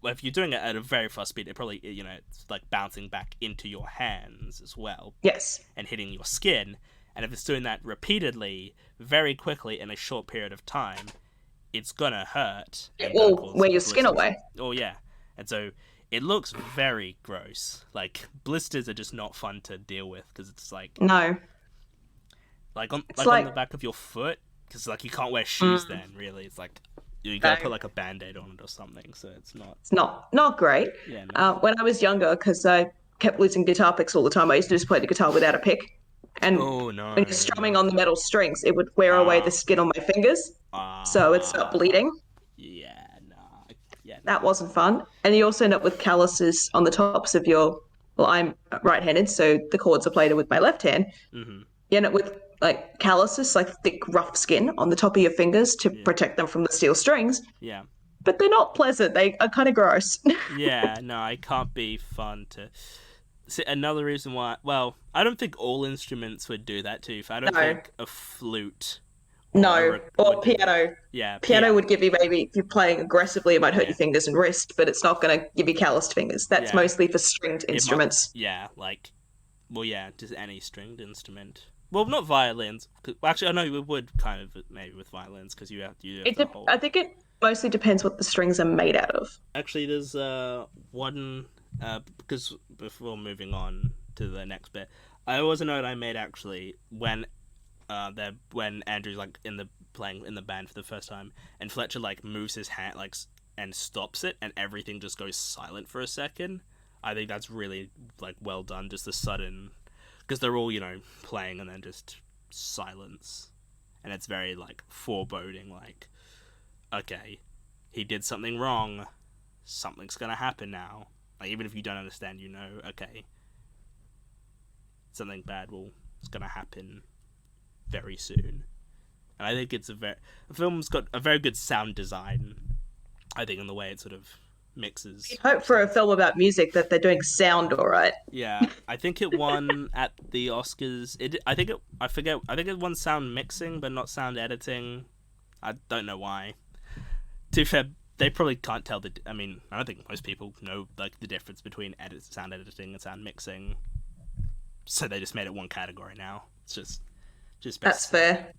if you're doing it at a very fast speed, it probably it's like bouncing back into your hands as well Yes. and hitting your skin. And if it's doing that repeatedly, very quickly in a short period of time, it's gonna hurt It and gonna will cause wear your skin blisters. away. Oh yeah, and so it looks very gross. Like blisters are just not fun to deal with because it's No. It's like on the like, back of your foot because like you can't wear shoes mm, then really. It's like you gotta put no. like a band-aid on it or something. So it's not It's not great. yeah no When I was younger, because I kept losing guitar picks all the time, I used to just play the guitar without a pick. And oh no when you're strumming on the metal strings, it would wear away the ah skin on my fingers, so it'd start ah bleeding. yeah no yeah no That wasn't fun. And you also end up with calluses on the tops of your. Well, I'm right-handed, so the chords are played with my left hand. mm-hmm You end up with like calluses, like thick, rough skin on the top of your fingers to yeah protect them from the steel strings. yeah But they're not pleasant. They are kind of gross. yeah no it can't be fun to see another reason why well I don't think all instruments would do that to you I don't No, think a flute or no. would Or do that piano. yeah Piano would piano give you maybe if you're playing aggressively, it might hurt yeah your fingers and wrist, but it's not going to give you calloused fingers. That's yeah mostly for stringed it might instruments. yeah like well yeah just any stringed instrument well not violins well, actually I know you would kind of maybe with violins because you have to hold I think it mostly depends what the strings are made out of. actually there's one because before moving on to the next bit I was a note I made actually when Andrew's like in the playing in the band for the first time and Fletcher like moves his hand like and stops it and everything just goes silent for a second. I think that's really like well done, just the sudden because they're all playing and then just silence and it's very like foreboding like okay he did something wrong, something's gonna happen now, like even if you don't understand okay something bad will is gonna happen very soon. And I think the film's got a very good sound design. I think in the way it sort of mixes. You'd hope for a sounds. film about music that they're doing sound all right. Yeah, I think it won at the Oscars. I think I forget. I think it won sound mixing, but not sound editing. I don't know why. To be fair, they probably can't tell the. I mean, I don't think most people know like the difference between sound editing and sound mixing. So they just made it one category now. It's just That's best. fair.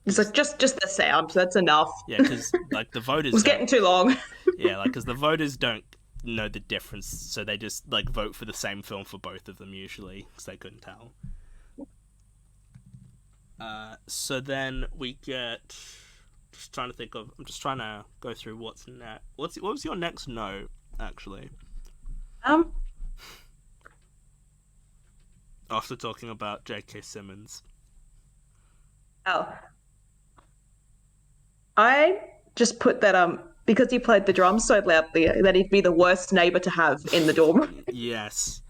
It's like just the sound. That's enough. Yeah, because like the It voters was don't. getting too long. Yeah, like because the voters don't know the difference, so they just like vote for the same film for both of them usually because they couldn't tell. So then we get. Just trying to think of. I'm just trying to go through what's next. What was your next note actually? Um. After talking about J.K. Simmons. Oh, I just put that because he played the drums so loudly that he'd be the worst neighbor to have in the dorm. Yes,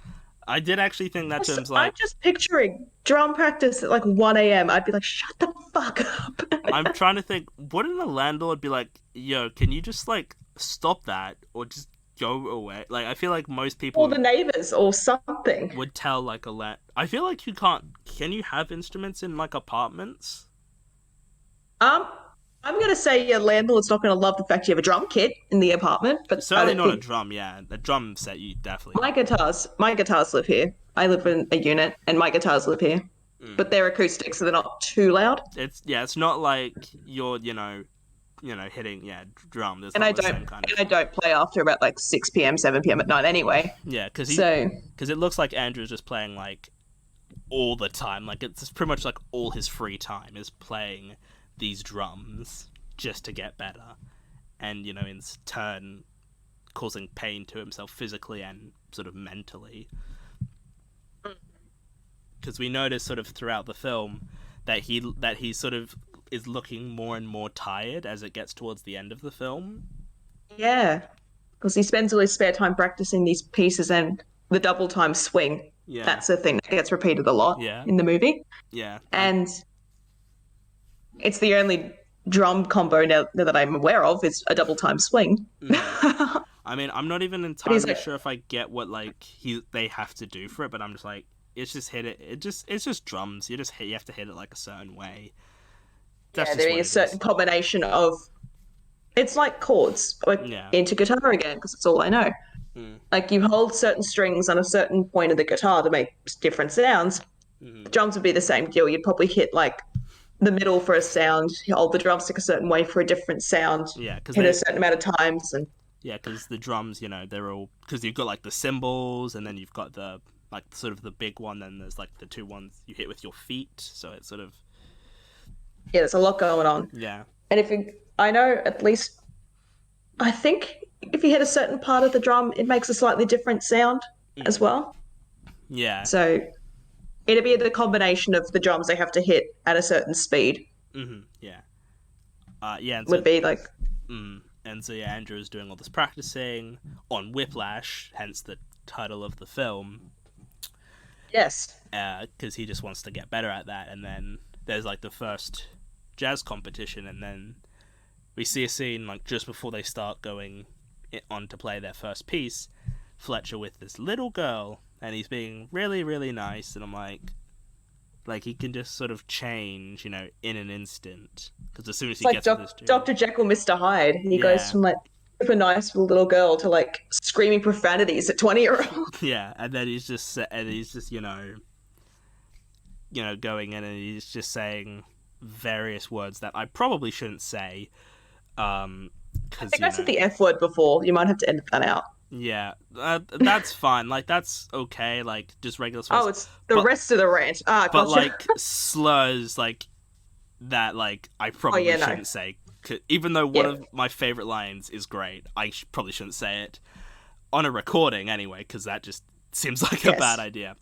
I did actually think that terms I'm like. just picturing drum practice at like 1 a.m. I'd be like, shut the fuck up. I'm trying to think. Wouldn't the landlord be like, "Yo, can you just like stop that or just go away?" Like, I feel like most Or people the neighbors or something. would tell like a land. I feel like you can't. Can you have instruments in like apartments? Um, I'm gonna say your landlord's not gonna love the fact you have a drum kit in the apartment, but I Certainly don't not a think drum. Yeah, a drum set you definitely. my guitars live here. I live in a unit and my guitars live here. Mm. But they're acoustic, so they're not too loud. It's yeah. It's not like you're hitting drum. There's And not I the don't same kind and of I don't play after about like 6 p.m., 7 p.m. at night anyway. yeah. So Because it looks like Andrew's just playing like all the time. Like it's pretty much like all his free time is playing these drums just to get better, and in turn causing pain to himself physically and sort of mentally. Because we notice sort of throughout the film that he sort of is looking more and more tired as it gets towards the end of the film. Yeah, because he spends all his spare time practicing these pieces and the double time swing. Yeah, That's a thing that gets repeated a lot yeah, in the movie. yeah. And it's the only drum combo now that I'm aware of is a double time swing. Mhm. But I mean, I'm not even he's entirely like, sure if I get what like they have to do for it, but I'm just like, it's just hit it. It's just drums. You have to hit it like a certain way. That's yeah, just there what is a it certain is. combination of it's like chords Yeah. into guitar again because it's all I know. Mm. Like you hold certain strings on a certain point of the guitar to make different sounds. The Mm. drums would be the same deal. You'd probably hit like the middle for a sound, you hold the drumstick a certain way for a different sound, Yeah, because hit a they certain amount of times, and yeah, because the drums, they're all because you've got like the cymbals, and then you've got the like sort of the big one. Then there's like the two ones you hit with your feet. So it's sort of yeah, there's a lot going on. yeah, And if you, I know at least, I think if you hit a certain part of the drum, it makes a slightly different sound as mm, well. yeah, So it'd be the combination of the drums they have to hit at a certain speed yeah, yeah. And so would be like, yeah, Andrew is doing all this practicing on Whiplash, hence the title of the film, yes, because he just wants to get better at that. And then there's like the first jazz competition, and then we see a scene like just before they start going on to play their first piece, Fletcher with this little girl, and he's being really, really nice, and I'm like he can just sort of change, in an instant. Because as soon as it's he like gets with this dude, Dr. Jekyll, Mr. Hyde. He goes yeah, from like super nice with a little girl to like screaming profanities at 20-year-old. yeah, and then he's just going in and he's just saying various words that I probably shouldn't say, I because think I said the F word before. You might have to edit that out. yeah, that's fine. Like that's okay. Like just regular Oh, slurs, it's the but rest of the rant. Ah, but gotcha. like slurs like that. Like I Oh probably yeah, no. shouldn't say. Even though one Yeah. of my favorite lines is great, I probably shouldn't say it on a recording anyway, because that just seems like a bad Yes. idea.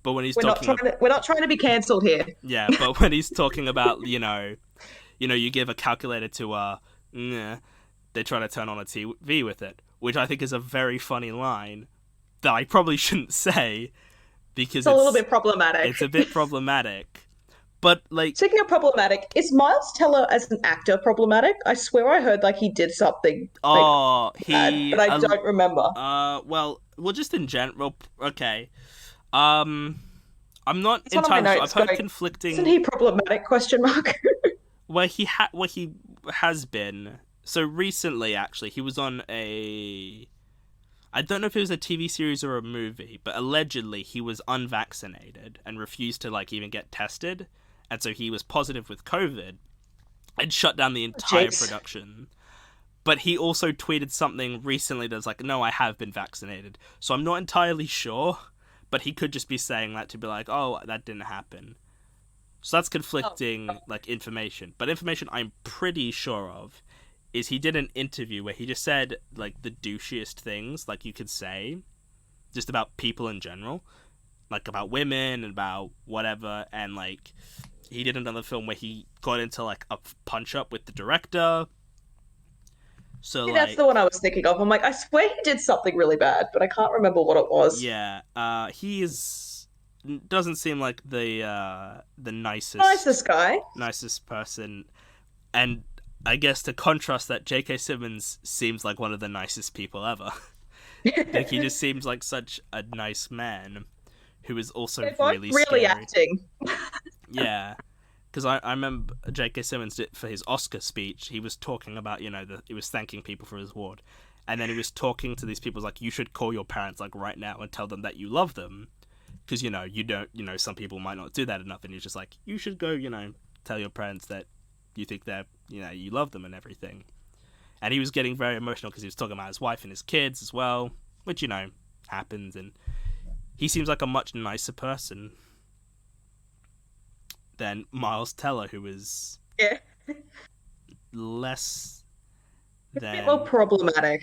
But when he's We're not talking, trying to we're not trying to be cancelled here. yeah, but when he's talking about, you give a calculator to they try to turn on a TV with it, which I think is a very funny line that I probably shouldn't say because It's a little bit problematic. it's a bit problematic. But like, Speaking of problematic, is Miles Teller as an actor problematic? I swear I heard like he did something like oh, bad, he but I don't remember. well, just in general, okay. Um, I'm not It's one of my entirely sure. I've notes heard going, isn't conflicting he problematic? Question mark. where he has been. So recently, actually, he was on a. I don't know if it was a TV series or a movie, but allegedly he was unvaccinated and refused to like even get tested, and so he was positive with COVID and shut down the entire Jeez. production. But he also tweeted something recently that's like, "No, I have been vaccinated." So I'm not entirely sure, but he could just be saying that to be like, "Oh, that didn't happen." So that's conflicting like information. But information I'm pretty sure of is he did an interview where he just said like the douchiest things like you could say just about people in general, like about women and about whatever, and like he did another film where he got into like a punch up with the director. So Yeah, that's the one I was thinking of. I'm like, I swear he did something really bad, but I can't remember what it was. yeah, he is doesn't seem like the Nicest guy. nicest person, and I guess to contrast that, J.K. Simmons seems like one of the nicest people ever. Like he just seems like such a nice man who is also They're both really really scary. acting. Yeah, because I remember J.K. Simmons did for his Oscar speech. He was talking about he was thanking people for his award, and then he was talking to these people like you should call your parents like right now and tell them that you love them, because you don't some people might not do that enough, and he's just like you should go tell your parents that you think that you love them and everything. And he was getting very emotional because he was talking about his wife and his kids as well, which happens, and he seems like a much nicer person than Miles Teller, who is Yeah. less A bit more than problematic.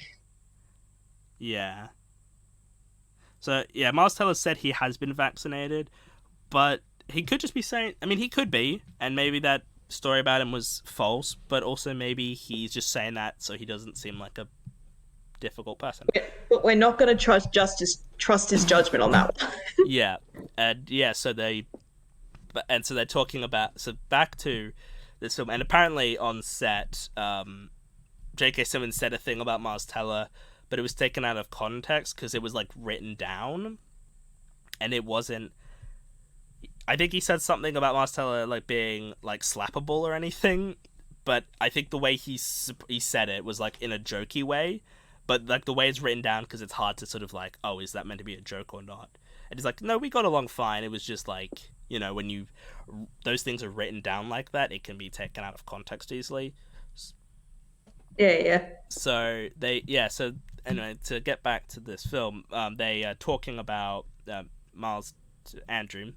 yeah. So yeah, Miles Teller said he has been vaccinated, but he could just be saying. I mean, he could be, and maybe that story about him was false, but also maybe he's just saying that so he doesn't seem like a difficult person. But we're not going to trust his judgment on that one. Yeah, and yeah, so they're talking about, so back to this film, and apparently on set, J.K. Simmons said a thing about Miles Teller, but it was taken out of context because it was like written down, and it wasn't. I think he said something about Miles Teller like being like slappable or anything, but I think the way he said it was like in a jokey way, but like the way it's written down, because it's hard to sort of like, oh, is that meant to be a joke or not? And he's like, no, we got along fine. It was just like, when those things are written down like that, it can be taken out of context easily. Yeah, yeah. So anyway, to get back to this film, they are talking about Miles to Andrew.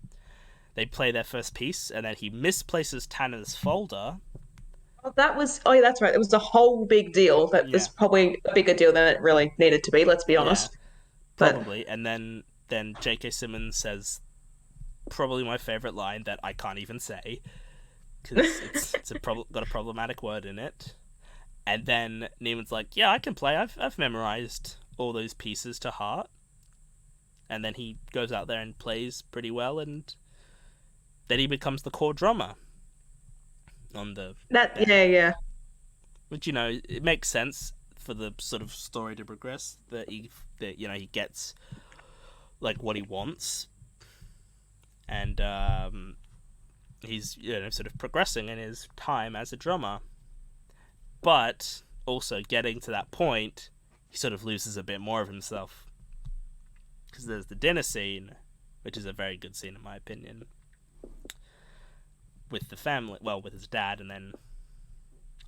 They play their first piece, and then he misplaces Tanner's folder. Oh, yeah, that's right. It was a whole big deal that Yeah, was probably a bigger deal than it really needed to be, let's be yeah, honest. But probably. And then J.K. Simmons says probably my favorite line that I can't even say because got a problematic word in it. And then Neiman's like, "Yeah, I can play. I've memorized all those pieces to heart." And then he goes out there and plays pretty well, and then he becomes the core drummer on the band. yeah, yeah. Which it makes sense for the sort of story to progress, that he gets like what he wants, and he's sort of progressing in his time as a drummer. But also getting to that point, he sort of loses a bit more of himself, because there's the dinner scene, which is a very good scene in my opinion, with the family, well, with his dad, and then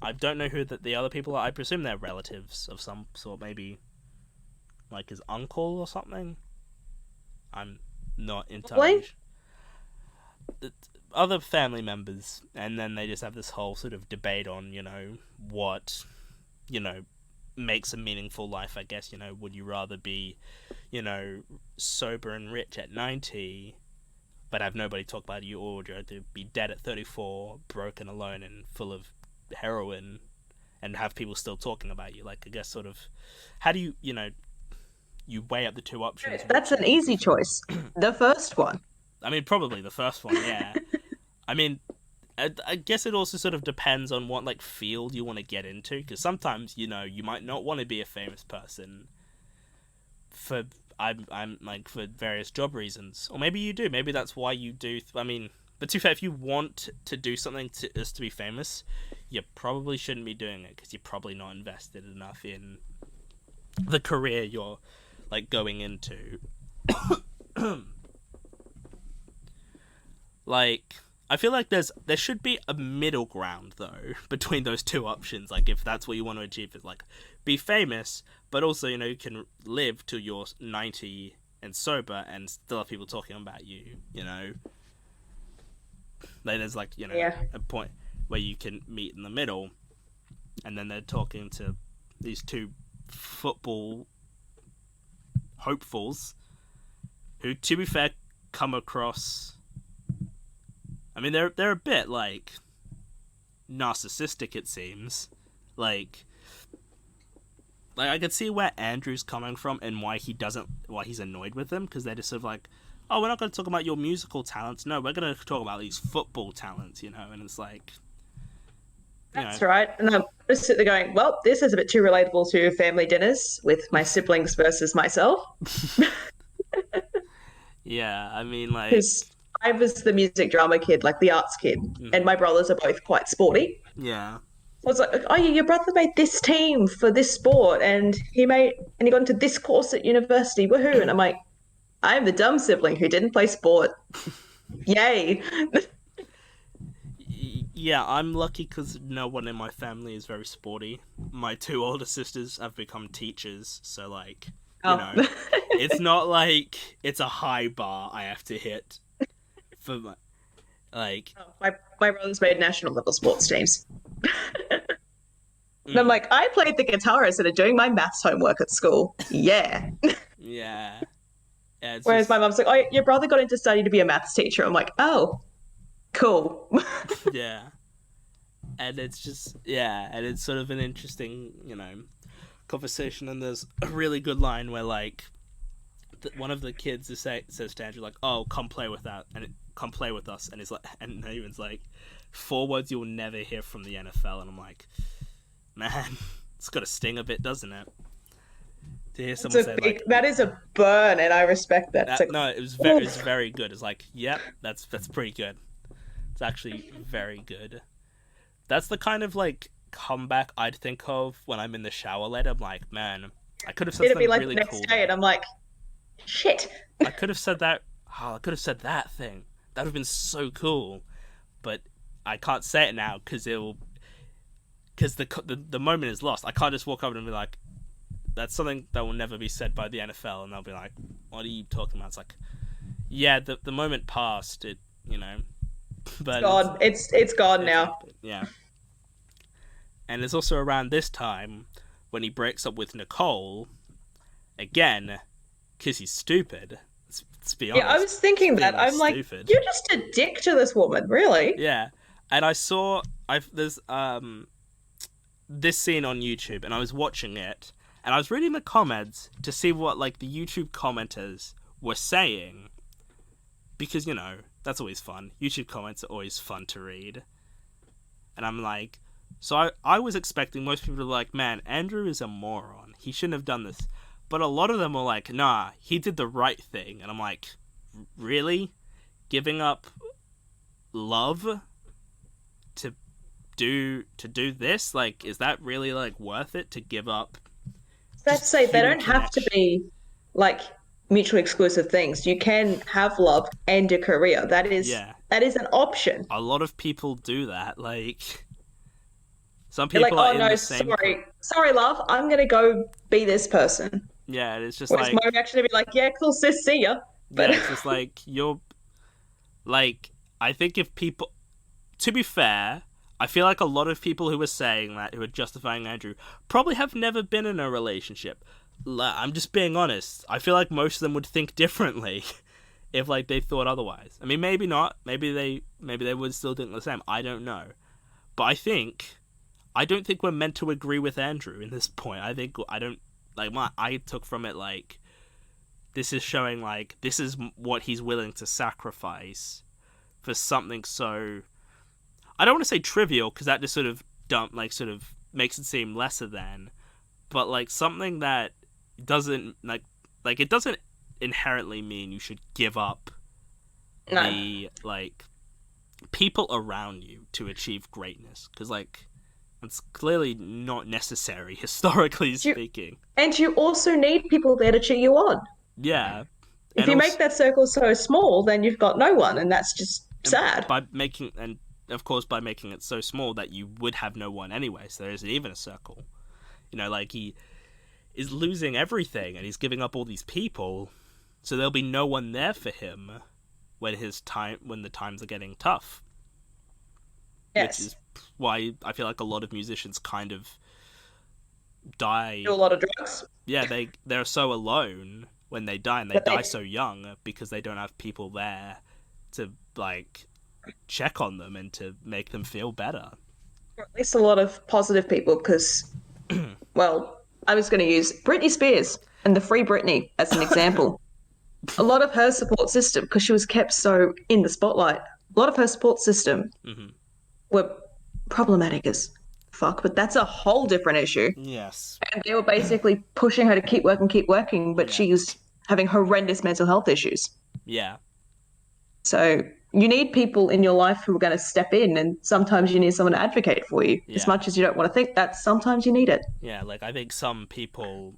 I don't know who the other people are. I presume they're relatives of some sort, maybe like his uncle or something. I'm not entirely sure. Other family members, and then they just have this whole sort of debate on, what, makes a meaningful life, I guess. Would you rather be, sober and rich at 90, but have nobody talk about you, or would you rather be dead at 34, broken, alone, and full of heroin, and have people still talking about you? Like, I guess sort of, how do you weigh up the two options? That's an easy choice. The first one. I mean, probably the first one, yeah. I mean, I guess it also sort of depends on what like field you want to get into, because sometimes you might not want to be a famous person for I'm like for various job reasons, or maybe you do. Maybe that's why you do. I mean, but to be fair, if you want to do something to be famous, you probably shouldn't be doing it, because you're probably not invested enough in the career you're like going into. Like, I feel like there should be a middle ground though between those two options. Like, if that's what you want to achieve, is like be famous, but also you can live till you're 90 and sober and still have people talking about you. Like, there's like Yeah. a point where you can meet in the middle, and then they're talking to these two football hopefuls who, to be fair, come across. I mean, they're a bit like narcissistic, it seems. Like I could see where Andrew's coming from and why he's annoyed with them, because they're just sort of like, oh, we're not going to talk about your musical talents. No, we're going to talk about these football talents, and it's like, That's right. And I'm just sitting there going, well, this is a bit too relatable to family dinners with my siblings versus myself. Yeah, I mean, like, Because I was the music drama kid, like the arts kid, and my brothers are both quite sporty. yeah, So I was like, oh, your brother made this team for this sport, and he got into this course at university. Woohoo! And I'm like, I'm the dumb sibling who didn't play sport. Yay! yeah. I'm lucky because no one in my family is very sporty. My two older sisters have become teachers, so like, Oh. it's not like it's a high bar I have to hit for my like. my brothers made national level sports teams. And I'm Mm, like, I played the guitar instead of doing my maths homework at school. Yeah. yeah, yeah. It's Whereas just my mum's like, oh, your brother got into study to be a maths teacher. I'm like, oh, cool. yeah. And it's just, yeah, and it's sort of an interesting, conversation. And there's a really good line where, like, one of the kids says to Andrew, like, "Oh, come play with that," and come play with us, and he's like, and Nathan's like, "4 words you'll never hear from the NFL," and I'm like, man, it's got to sting a bit, doesn't it? To hear someone say like, that is a burn, and I respect that. It's like, no, it was very good. It's like, yep, that's pretty good. It's actually very good. That's the kind of like comeback I'd think of when I'm in the shower later. I'm like, man, I could have said it'd be something like really the next cool day, there. and I'm like, shit. I could have said that. Oh, I could have said that thing. That would have been so cool. But I can't say it now because the moment is lost. I can't just walk up and be like, that's something that will never be said by the NFL, and they'll be like, what are you talking about? It's like, yeah, the moment passed. But it's gone now. Happened. Yeah. And it's also around this time when he breaks up with Nicole again because he's stupid. Let's be honest. Yeah, I was thinking that. I'm like, stupid. you're just a dick to this woman, really? Yeah. And there's this scene on YouTube, and I was watching it, and I was reading the comments to see what like the YouTube commenters were saying, because that's always fun. YouTube comments are always fun to read, and I'm like, so I was expecting most people to be like, man, Andrew is a moron. He shouldn't have done this. But a lot of them were like, nah, he did the right thing. And I'm like, really? Giving up love to do this? Like, is that really like worth it to give up? Let's say they don't have to be like mutually exclusive things. You can have love and a career. That is an option. A lot of people do that. Like, some They're people like, are in the same. Sorry, love. I'm gonna go be this person. Yeah, it's just Whereas like my reaction to be like, yeah, cool, sis, see ya. But yeah, it's just like you're like, I think if people, to be fair, I feel like a lot of people who are saying that, who are justifying Andrew, probably have never been in a relationship. I'm just being honest. I feel like most of them would think differently if like they thought otherwise. I mean, maybe not. Maybe they would still think the same. I don't know. But I don't think we're meant to agree with Andrew in this point. I took from it like, this is showing like this is what he's willing to sacrifice for something so, I don't want to say trivial because that just sort of makes it seem lesser than, but like something that doesn't like it doesn't inherently mean you should give up the like people around you to achieve greatness, because like it's clearly not necessary historically speaking. And you also need people there to cheer you on. Yeah. If you make that circle so small, then you've got no one, and that's just sad. By making it so small that you would have no one anyway, so there isn't even a circle. Like he is losing everything and he's giving up all these people, so there'll be no one there for him when the times are getting tough. Yes. Which is why I feel like a lot of musicians kind of die. Do a lot of drugs. Yeah, they're so alone when they die, and they die so young because they don't have people there to like check on them and to make them feel better. Or at least a lot of positive people, because, well, I was going to use Britney Spears and the Free Britney as an example. A lot of her support system, because she was kept so in the spotlight, a lot of her support system were problematic as fuck, but that's a whole different issue. Yes. And they were basically pushing her to keep working, but she was having horrendous mental health issues. Yeah. So you need people in your life who are going to step in, and sometimes you need someone to advocate for you. As much as you don't want to think that, sometimes you need it. Yeah, like I think some people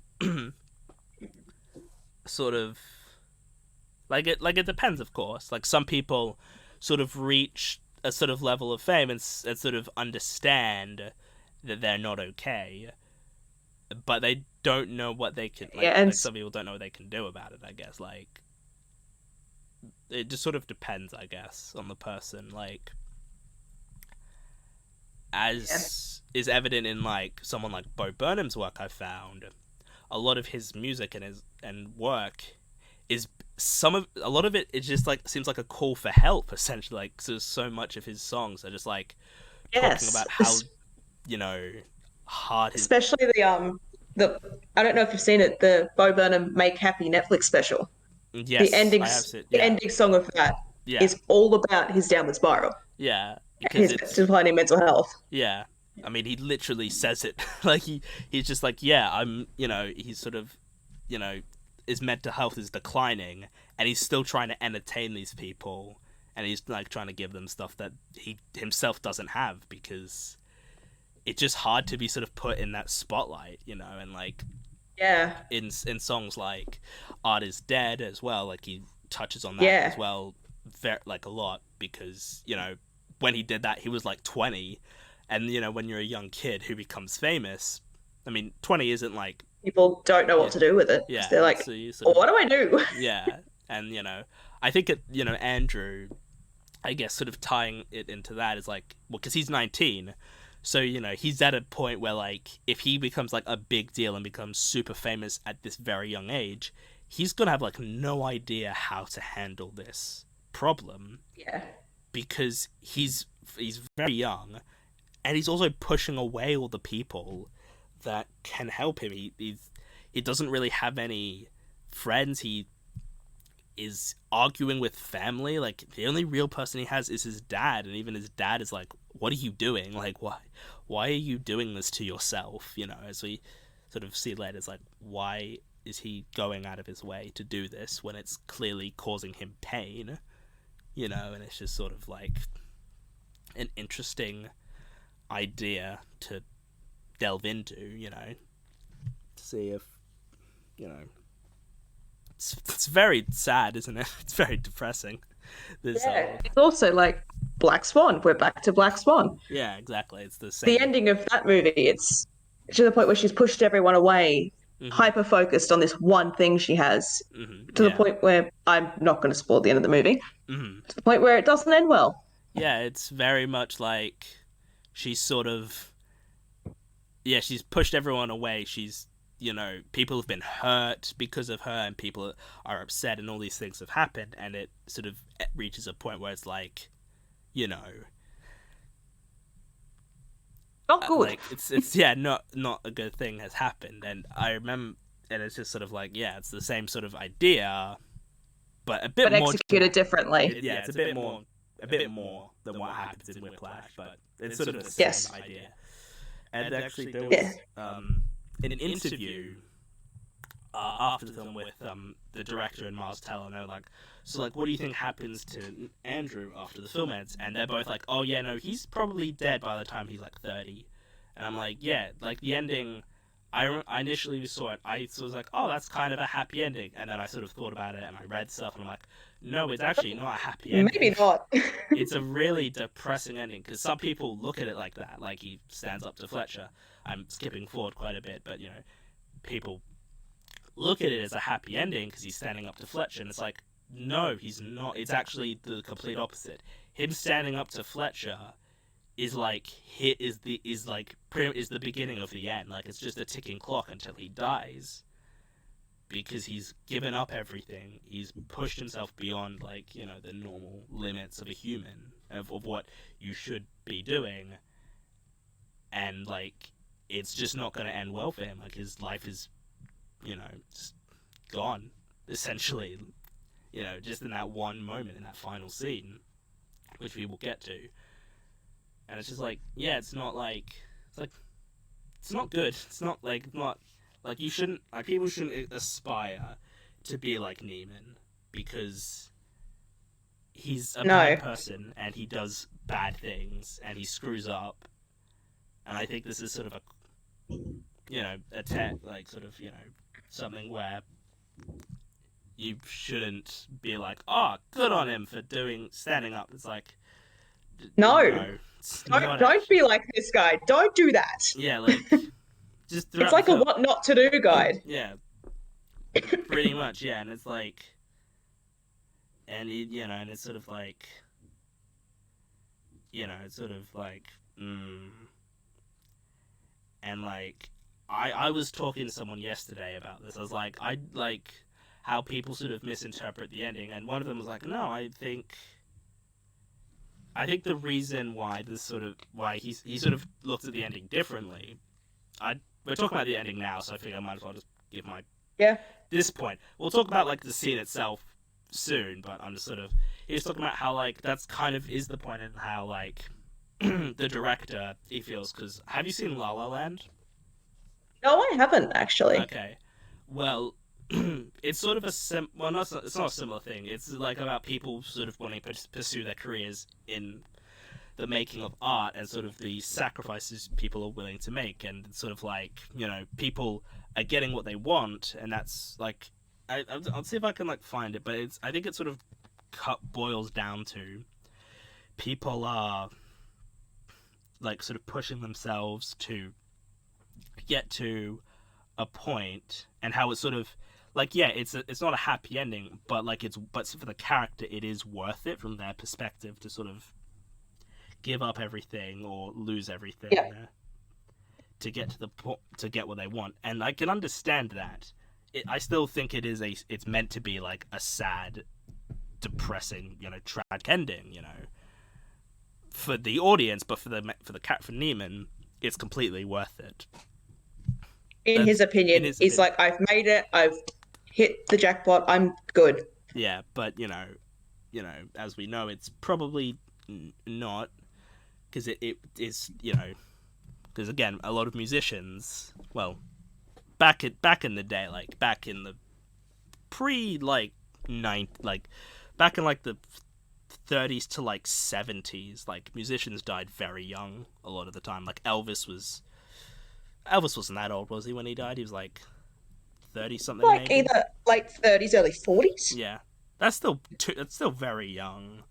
sort of like it depends, of course. Like some people sort of reach a sort of level of fame and sort of understand that they're not okay, but they don't know what they can. Like some people don't know what they can do about it. I guess like it just sort of depends, I guess, on the person. Like as is evident in like someone like Bo Burnham's work, I found a lot of his music and work is a lot of it just like seems like a call for help, essentially. Like so much of his songs are just like talking Yes. about how, you know, hard his. Especially the I don't know if you've seen it, the Bo Burnham Make Happy Netflix special. The Yes, ending I have said, the yeah, ending song of that yeah, is all about his downward spiral yeah, and because his it's declining mental health. yeah. I mean, he literally says it like he's just like, yeah, I'm, he's sort of, you know, his mental health is declining, and he's still trying to entertain these people, and he's like trying to give them stuff that he himself doesn't have, because it's just hard to be sort of put in that spotlight, and like Yeah. in songs like Art is Dead as well, like he touches on that as Yeah. well, like a lot, because when he did that he was like 20, and when you're a young kid who becomes famous, I mean 20 isn't like, People don't know yeah, what to do with it because yeah, they're like, so you sort well, of, what do I do? yeah, and I think it, Andrew, I guess sort of tying it into that is like, well, because he's 19, so he's at a point where like if he becomes like a big deal and becomes super famous at this very young age, he's gonna have like no idea how to handle this problem, Yeah. because he's very young, and he's also pushing away all the people that can help him. He doesn't really have any friends. He is arguing with family. Like the only real person he has is his dad, and even his dad is like, "What are you doing? Like, why are you doing this to yourself?" As we sort of see later, it's like, why is he going out of his way to do this when it's clearly causing him pain? And it's just sort of like an interesting idea to delve into. To see if you know it's very sad, isn't it? It's very depressing. This Yeah. It's also like Black Swan. We're back to Black Swan. Yeah, exactly. It's the The same. ending of that movie, it's to the point where she's pushed everyone away, Hmm. hyper focused on this one thing she has, to the Yeah. point where I'm not going to spoil the end of the movie, Hmm. to the point where it doesn't end well. Yeah, it's very much like she's sort of, yeah, she's pushed everyone away. She's, people have been hurt because of her, and people are upset, and all these things have happened, and it sort of reaches a point where it's like, you know, Not good. like it's yeah, not a good thing has happened. And I remember, and it's just sort of like, yeah, it's the same sort of idea, but a bit But more. executed differently. Yeah, it's a bit more than what happens in Whiplash, but it's sort of the Yes. same idea. And actually, there was Yeah. an interview after the film with the director and Miles Teller, and they're like, so like, what do you think happens to Andrew after the film ends? And they're both like, oh yeah, no, he's probably dead by the time he's like 30. And I'm like, yeah, like the ending. I initially saw it. I was like, oh, that's kind of a happy ending. And then I sort of thought about it, and I read stuff, and I'm like, no, it's actually not a happy ending. Maybe not. It's a really depressing ending, because some people look at it like that, like he stands up to Fletcher. I'm skipping forward quite a bit, but people look at it as a happy ending because he's standing up to Fletcher, and it's like, no, he's not. It's actually the complete opposite. Him standing up to Fletcher is like is the beginning of the end. Like, it's just a ticking clock until he dies, because he's given up everything. He's pushed himself beyond, like, the normal limits of a human, of what you should be doing, and like it's just not going to end well for him. Like, his life is just gone, essentially, just in that one moment, in that final scene, which we will get to. And it's just like, yeah, it's not like, it's not good. It's not like you shouldn't, like, people shouldn't aspire to be like Neiman, because he's a No. bad person, and he does bad things, and he screws up. And I think this is sort of like sort of, something where you shouldn't be like, oh, good on him for standing up. It's like, No. it's Don't be like this guy. Don't do that. Yeah, like, just It's like a what not to do guide. Yeah, pretty much, yeah. And it's like, and and it's sort of like, it's sort of like, and like, I was talking to someone yesterday about this. I was like, I like how people sort of misinterpret the ending, and one of them was like, no, I think I think the reason why he sort of looked at the ending differently. We're talking about the ending now, so I think I might as well just give my Yeah. this point. We'll talk about like the scene itself soon, but I'm just sort of he was talking about how like that's kind of is the point in how like the director he feels because have you seen La La Land? No, I haven't actually. Okay, well. It's sort of well, not it's not a similar thing. It's like about people sort of wanting to pursue their careers in the making of art and sort of the sacrifices people are willing to make, and it's sort of like people are getting what they want, and that's like I'll see if I can like find it, but it's I think it sort of boils down to people are like sort of pushing themselves to get to a point, and how it's sort of like it's not a happy ending, but like but for the character it is worth it from their perspective to sort of give up everything or lose everything Yeah. to get to the to get what they want, and I can understand that. I still think it's meant to be like a sad, depressing, tragic ending, for the audience, but for Neiman, it's completely worth it. In That's his opinion, in his he's opinion. like, I've made it. I've hit the jackpot. I'm good. Yeah, but as we know, it's probably not because it is because again, a lot of musicians, well, back in the day, like back in the pre like back in like the 30s to like 70s, like musicians died very young a lot of the time. Like Elvis wasn't that old, was he, when he died? He was like 30 something Like maybe. either late 30s, early 40s. Yeah, that's still very young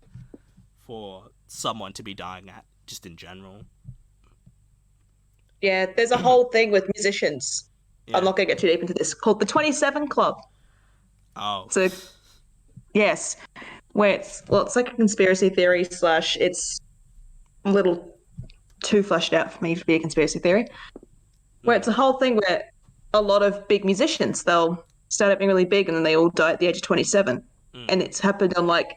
for someone to be dying at just in general. Yeah, there's a whole thing with musicians. I'm Yeah. not going to get too deep into this, called the 27 Club. Oh. So, yes, where it's like a conspiracy theory slash it's a little too fleshed out for me to be a conspiracy theory. Where it's a whole thing where a lot of big musicians, they'll start out being really big and then they all die at the age of 27. Mm. And it's happened on like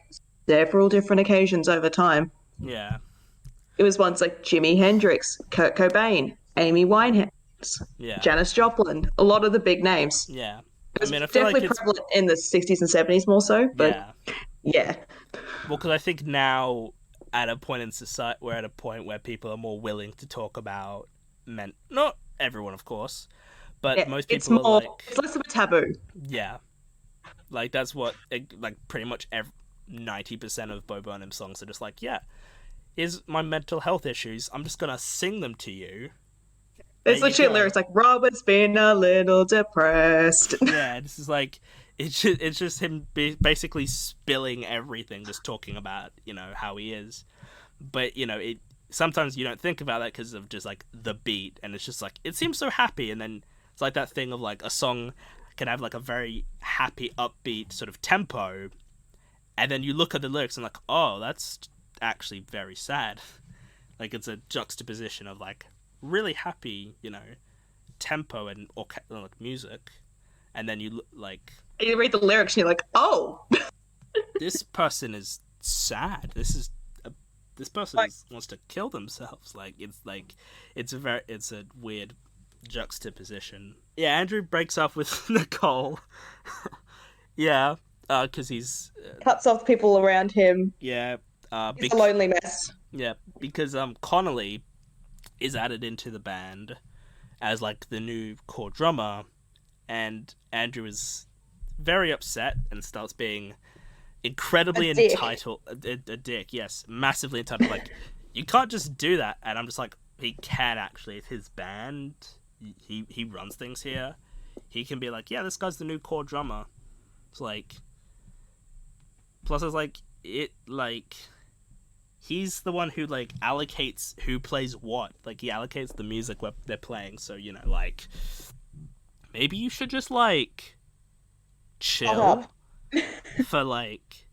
several different occasions over time. Yeah. It was once like Jimi Hendrix, Kurt Cobain, Amy Winehouse, Yeah. Janis Joplin, a lot of the big names. Yeah. It I was mean, I feel like definitely it's prevalent in the 60s and 70s more so, but yeah. yeah. Well, because I think now at a point in society, we're at a point where people are more willing to talk about men. Not everyone, of course, but Yeah, most it's people are more, like, it's less of a taboo. yeah, like that's what like pretty much 90% of Bo Burnham songs are just like, yeah, here's my mental health issues. I'm just gonna sing them to you. There There's you legit go. lyrics like, Robert's been a little depressed. Yeah, this is like it's just him basically spilling everything, just talking about how he is. But it sometimes you don't think about that because of just like the beat, and it's just like it seems so happy, and then it's like that thing of like a song can have like a very happy, upbeat sort of tempo, and then you look at the lyrics and like, oh, that's actually very sad. Like it's a juxtaposition of like really happy, tempo and like music, and then you like You read the lyrics and you're like, oh, this person is sad. This person like, wants to kill themselves. Like it's a weird juxtaposition. Yeah, Andrew breaks up with Nicole. Yeah, because he's cuts off people around him. yeah, He's a lonely mess. yeah, because Connolly is added into the band as like the new core drummer, and Andrew is very upset and starts being A incredibly dick. entitled, a dick, yes, massively entitled. Like, you can't just do that. And I'm just like, he can actually. It's his band. He runs things here. He can be like, yeah, this guy's the new core drummer. It's like, plus it's like he's the one who like allocates who plays what. Like he allocates the music what they're playing. So like maybe you should just like Shut chill up. for like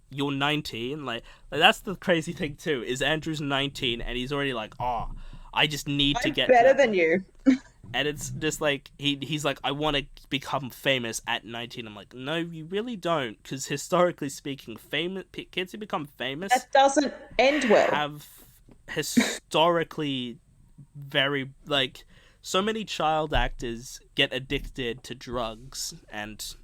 you're 19, like that's the crazy thing too, is Andrew's 19 and he's already like, oh, I just need to I'm get to better that than point. you. And it's just like he's like, I want to become famous at 19. I'm like, no, you really don't, because historically speaking, famous kids who become famous That doesn't end well. have historically very like so many child actors get addicted to drugs and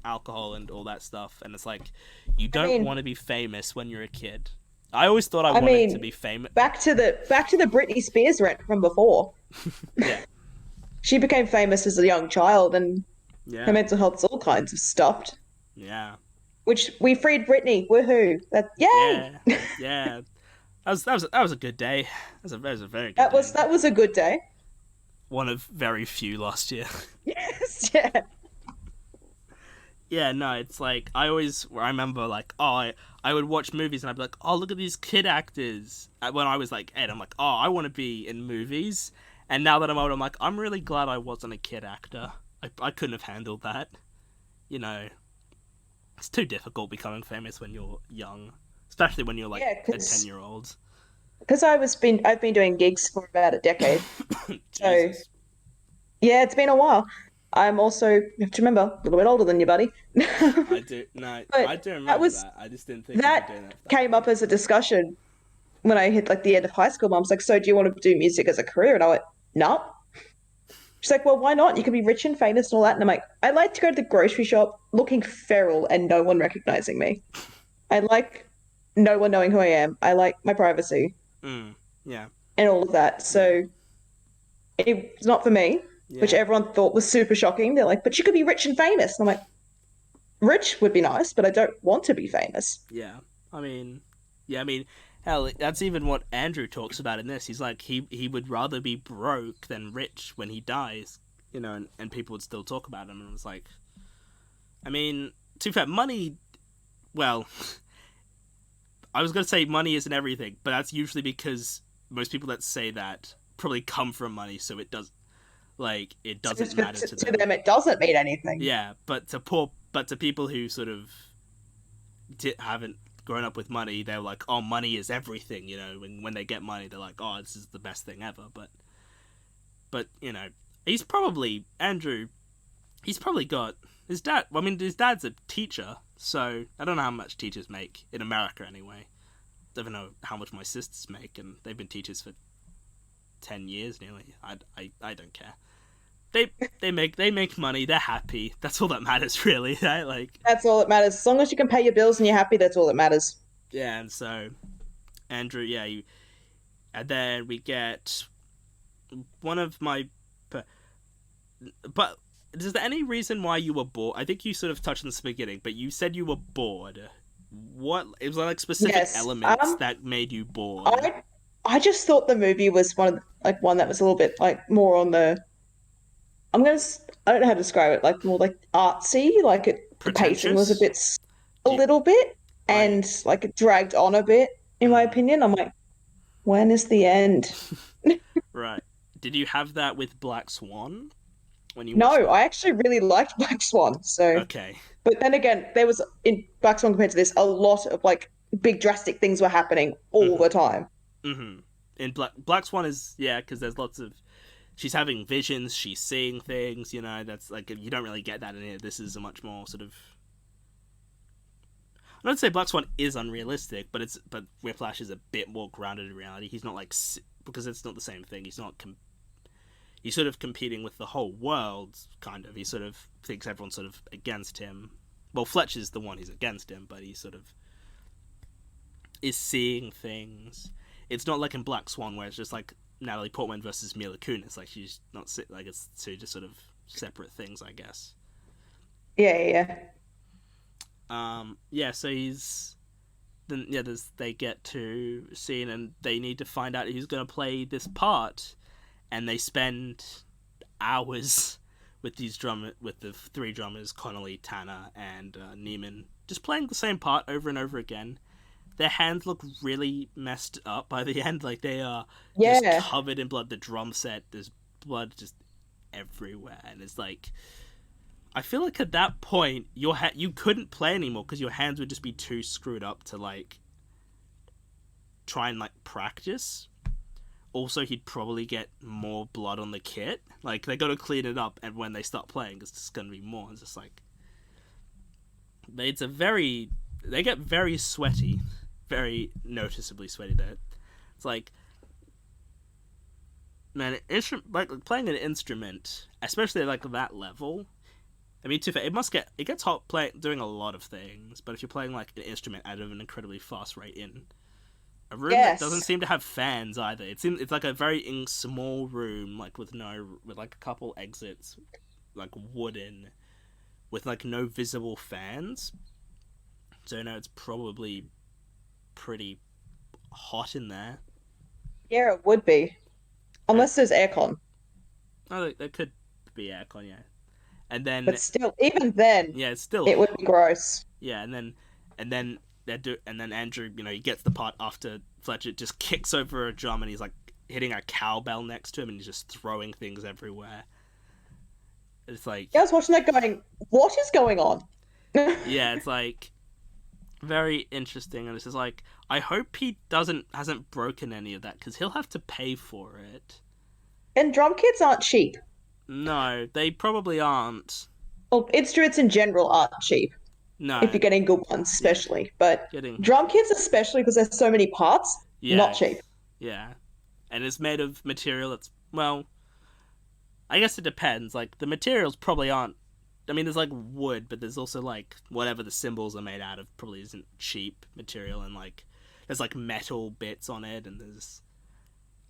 alcohol and all that stuff, and it's like you I don't want mean, to be famous when you're a kid. I always thought I I wanted to mean, be famous. back to the Britney Spears rant from before. Yeah, She became famous as a young child, and her yeah, mental health's all kinds of stopped. yeah, Which we freed Britney. Woohoo! That yay! yeah, yeah. That was a good day. That was a very good day. That was a good day. One of very few last year. Yes, yeah. Yeah, no, it's like I remember like, I would watch movies and I'd be like, oh, look at these kid actors. When I was like 8, I'm like, oh, I want to be in movies. And now that I'm old, I'm like, I'm really glad I wasn't a kid actor. I couldn't have handled that. You know, it's too difficult becoming famous when you're young, especially when you're like Yeah, a 10-year-old. because I've been doing gigs for about a decade. So Jesus, yeah, it's been a while. I'm also, you have to remember, a little bit older than you, buddy. I do no, I But do that remember was that. I just didn't think you'd be that doing that for that came long. up as a discussion when I hit like the end of high school. Mom's like, "So do you want to do music as a career?" And I went, "No." She's like, "Well, why not? You can be rich and famous and all that." And I'm like, "I like to go to the grocery shop looking feral and no one recognizing me. I like no one knowing who I am. I like my privacy Yeah, and all of that." yeah, So it's not for me, which yeah. everyone thought was super shocking. They're like, "But you could be rich and famous." And I'm like, "Rich would be nice, but I don't want to be famous." Yeah, I mean, yeah, I mean, hell, that's even what Andrew talks about in this. He's like, he would rather be broke than rich when he dies, and people would still talk about him. And it's like, I mean, to be fair, money. Well, I was gonna say money isn't everything, but that's usually because most people that say that probably come from money, so it So doesn't matter to to them. them, it doesn't mean anything. Yeah, but to people who sort of haven't grown up with money, they're like, oh, money is everything. When they get money, they're like, oh, this is the best thing ever. But he's probably Andrew. He's probably got his dad. Well, I mean, his dad's a teacher, so I don't know how much teachers make in America anyway. I don't know how much my sisters make, and they've been teachers for 10 years nearly. I don't care. They make money. They're happy. That's all that matters, really. Right? Like, That's all that matters. As long as you can pay your bills and you're happy, that's all that matters. yeah. And so Andrew, yeah, and then we get one of my. But is there any reason why you were bored? I think you sort of touched on this beginning, but you said you were bored. What it was like specific Yes. elements that made you bored? I just thought the movie was one that was a little bit like more on the I don't know how to describe it, like more like artsy, like the pacing was Pretentious? a Do you, little bit right? and like it dragged on a bit in my Mm, opinion. I'm like, when is the end? right. Did you have that with Black Swan when you No, watched it? I actually really liked Black Swan. So, Okay. but then again, there was in Black Swan compared to this, a lot of like big drastic things were happening all the Mhm. time. Mhm. In Black Swan is, yeah, because there's lots of she's having visions, she's seeing things. That's like you don't really get that in here. This is a much more sort of. I don't say Black Swan is unrealistic, but Whiplash is a bit more grounded in reality. He's not like because it's not the same thing. He's sort of competing with the whole world, kind of. He sort of thinks everyone's sort of against him. Well, Fletcher's the one who's against him, but he sort of is seeing things. It's not like in Black Swan where it's just like Natalie Portman versus Mila Kunis. Like she's not like it's two just sort of separate things, I guess. Yeah, yeah, Yeah. So he's then yeah. They get to scene and they need to find out who's going to play this part, and they spend hours with with the three drummers, Connolly, Tanner, and Neiman, just playing the same part over and over again. Their hands look really messed up by the end. Like they are just yeah. covered in blood. The drum set, there's blood just everywhere, and it's like I feel like at that point you couldn't play anymore because your hands would just be too screwed up to like try and like practice. Also, he'd probably get more blood on the kit. Like, they got to clean it up, and when they start playing, it's just going to be more. It's just like it's a very they get very sweaty, very noticeably sweaty. There, it's like, man, like playing an instrument, especially like that level. I mean, it gets hot doing a lot of things, but if you're playing like an instrument at an incredibly fast rate in a room that doesn't Yes. seem to have fans either, it's like a very small room, like with like a couple exits, like wooden, with like no visible fans. So no, it's probably pretty hot in there. Yeah, it would be. And Unless there's aircon. oh, there could be aircon, yeah. And But then still, even then, yeah, it's still it would be gross. yeah, and then and then Andrew, he gets the part after Fletcher just kicks over a drum and he's like hitting a cowbell next to him and he's just throwing things everywhere. It's like Yeah, I was watching that going, what is going on? yeah, it's like very interesting, and it's just like I hope he hasn't broken any of that because he'll have to pay for it. And drum kits aren't cheap. No, they probably aren't. Well, instruments in general aren't cheap if No, you're getting good ones, yeah, especially. But getting drum kits, especially because there's so many parts, yeah, not cheap. yeah, and it's made of material that's well. I guess it depends. Like the materials probably aren't. I mean, there's like wood, but there's also like whatever the cymbals are made out of probably isn't cheap material, and like there's like metal bits on it, and there's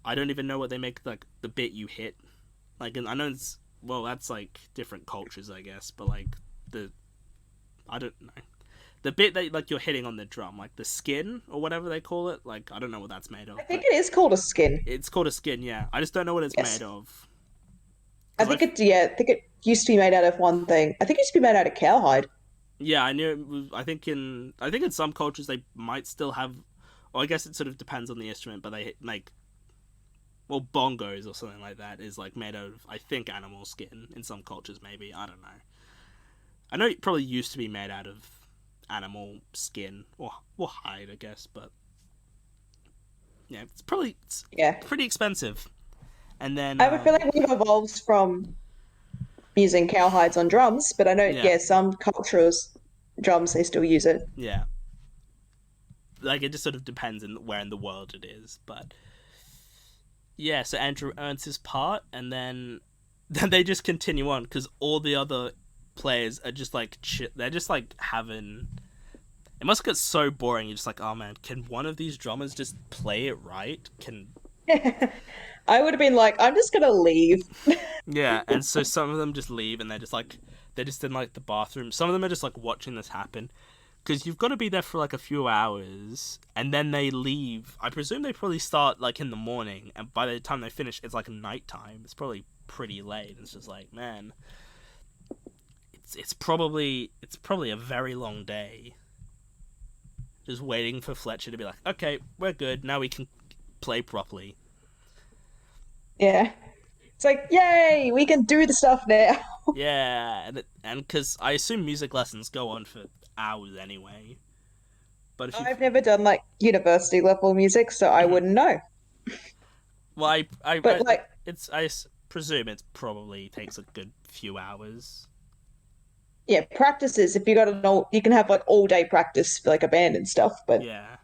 I don't even know what they make like the bit you hit. Like, and I know it's well, that's like different cultures, I guess, but like the I don't know the bit that like you're hitting on the drum, like the skin or whatever they call it. Like I don't know what that's made of, I think but it is called a skin. it's called a skin. Yeah, I just don't know what it's Yes. made of. I 'Cause think it, yeah, I think it used to be made out of one thing. I think it used to be made out of cowhide. Yeah, I knew. I think in some cultures they might still have. Well, I guess it sort of depends on the instrument, but they like well bongos or something like that is like made out of I think animal skin in some cultures maybe I don't know. I know it probably used to be made out of animal skin or hide I guess, but yeah, it's Yeah. pretty expensive. And then I have a feeling we've evolved from using cowhides on drums, but I know, yeah yeah, some cultures, drums, they still use it. yeah like it just sort of depends in where in the world it is, but yeah, so Andrew earns his part, and then then they just continue on because all the other players are just like they're just like having. It must get so boring. You're just like, oh man, can one of these drummers just play it right? Can I would have been like, I'm just gonna leave. yeah, and so some of them just leave, and they're just in like the bathroom. Some of them are just like watching this happen because you've got to be there for like a few hours, and then they leave. I presume they probably start like in the morning, and by the time they finish, it's like nighttime. It's probably pretty late. It's just like, man, it's probably a very long day. Just waiting for Fletcher to be like, okay, we're good now. We can play properly. Yeah. It's like, yay, we can do the stuff now. Yeah, and because I assume music lessons go on for hours anyway. But if you, I've never done like university level music, so I Mhm. wouldn't know. well, But like, presume it probably takes a good few hours. yeah, practices, if you got an all, you can have like all day practice for like a band and stuff. But Yeah,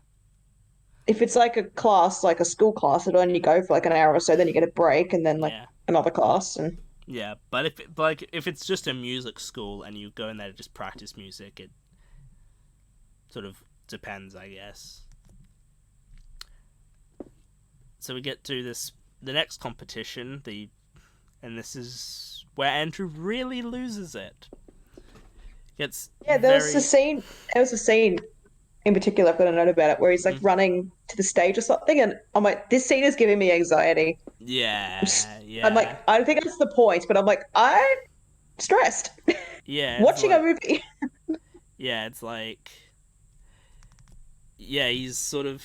if it's like a class, like a school class, it'll only go for like an hour or so, then you get a break and then like yeah, another class. And yeah. But if it's just a music school and you go in there to just practice music, it sort of depends, I guess. So we get to the next competition, and this is where Andrew really loses it. Gets yeah, very there was a scene in particular, I've got a note about it, where he's like mm, running to the stage or something. And I'm like, this scene is giving me anxiety. yeah, I'm like, yeah, I don't think that's the point, but I'm like, I'm stressed yeah. It's watching a like movie. yeah, it's like yeah, he's sort of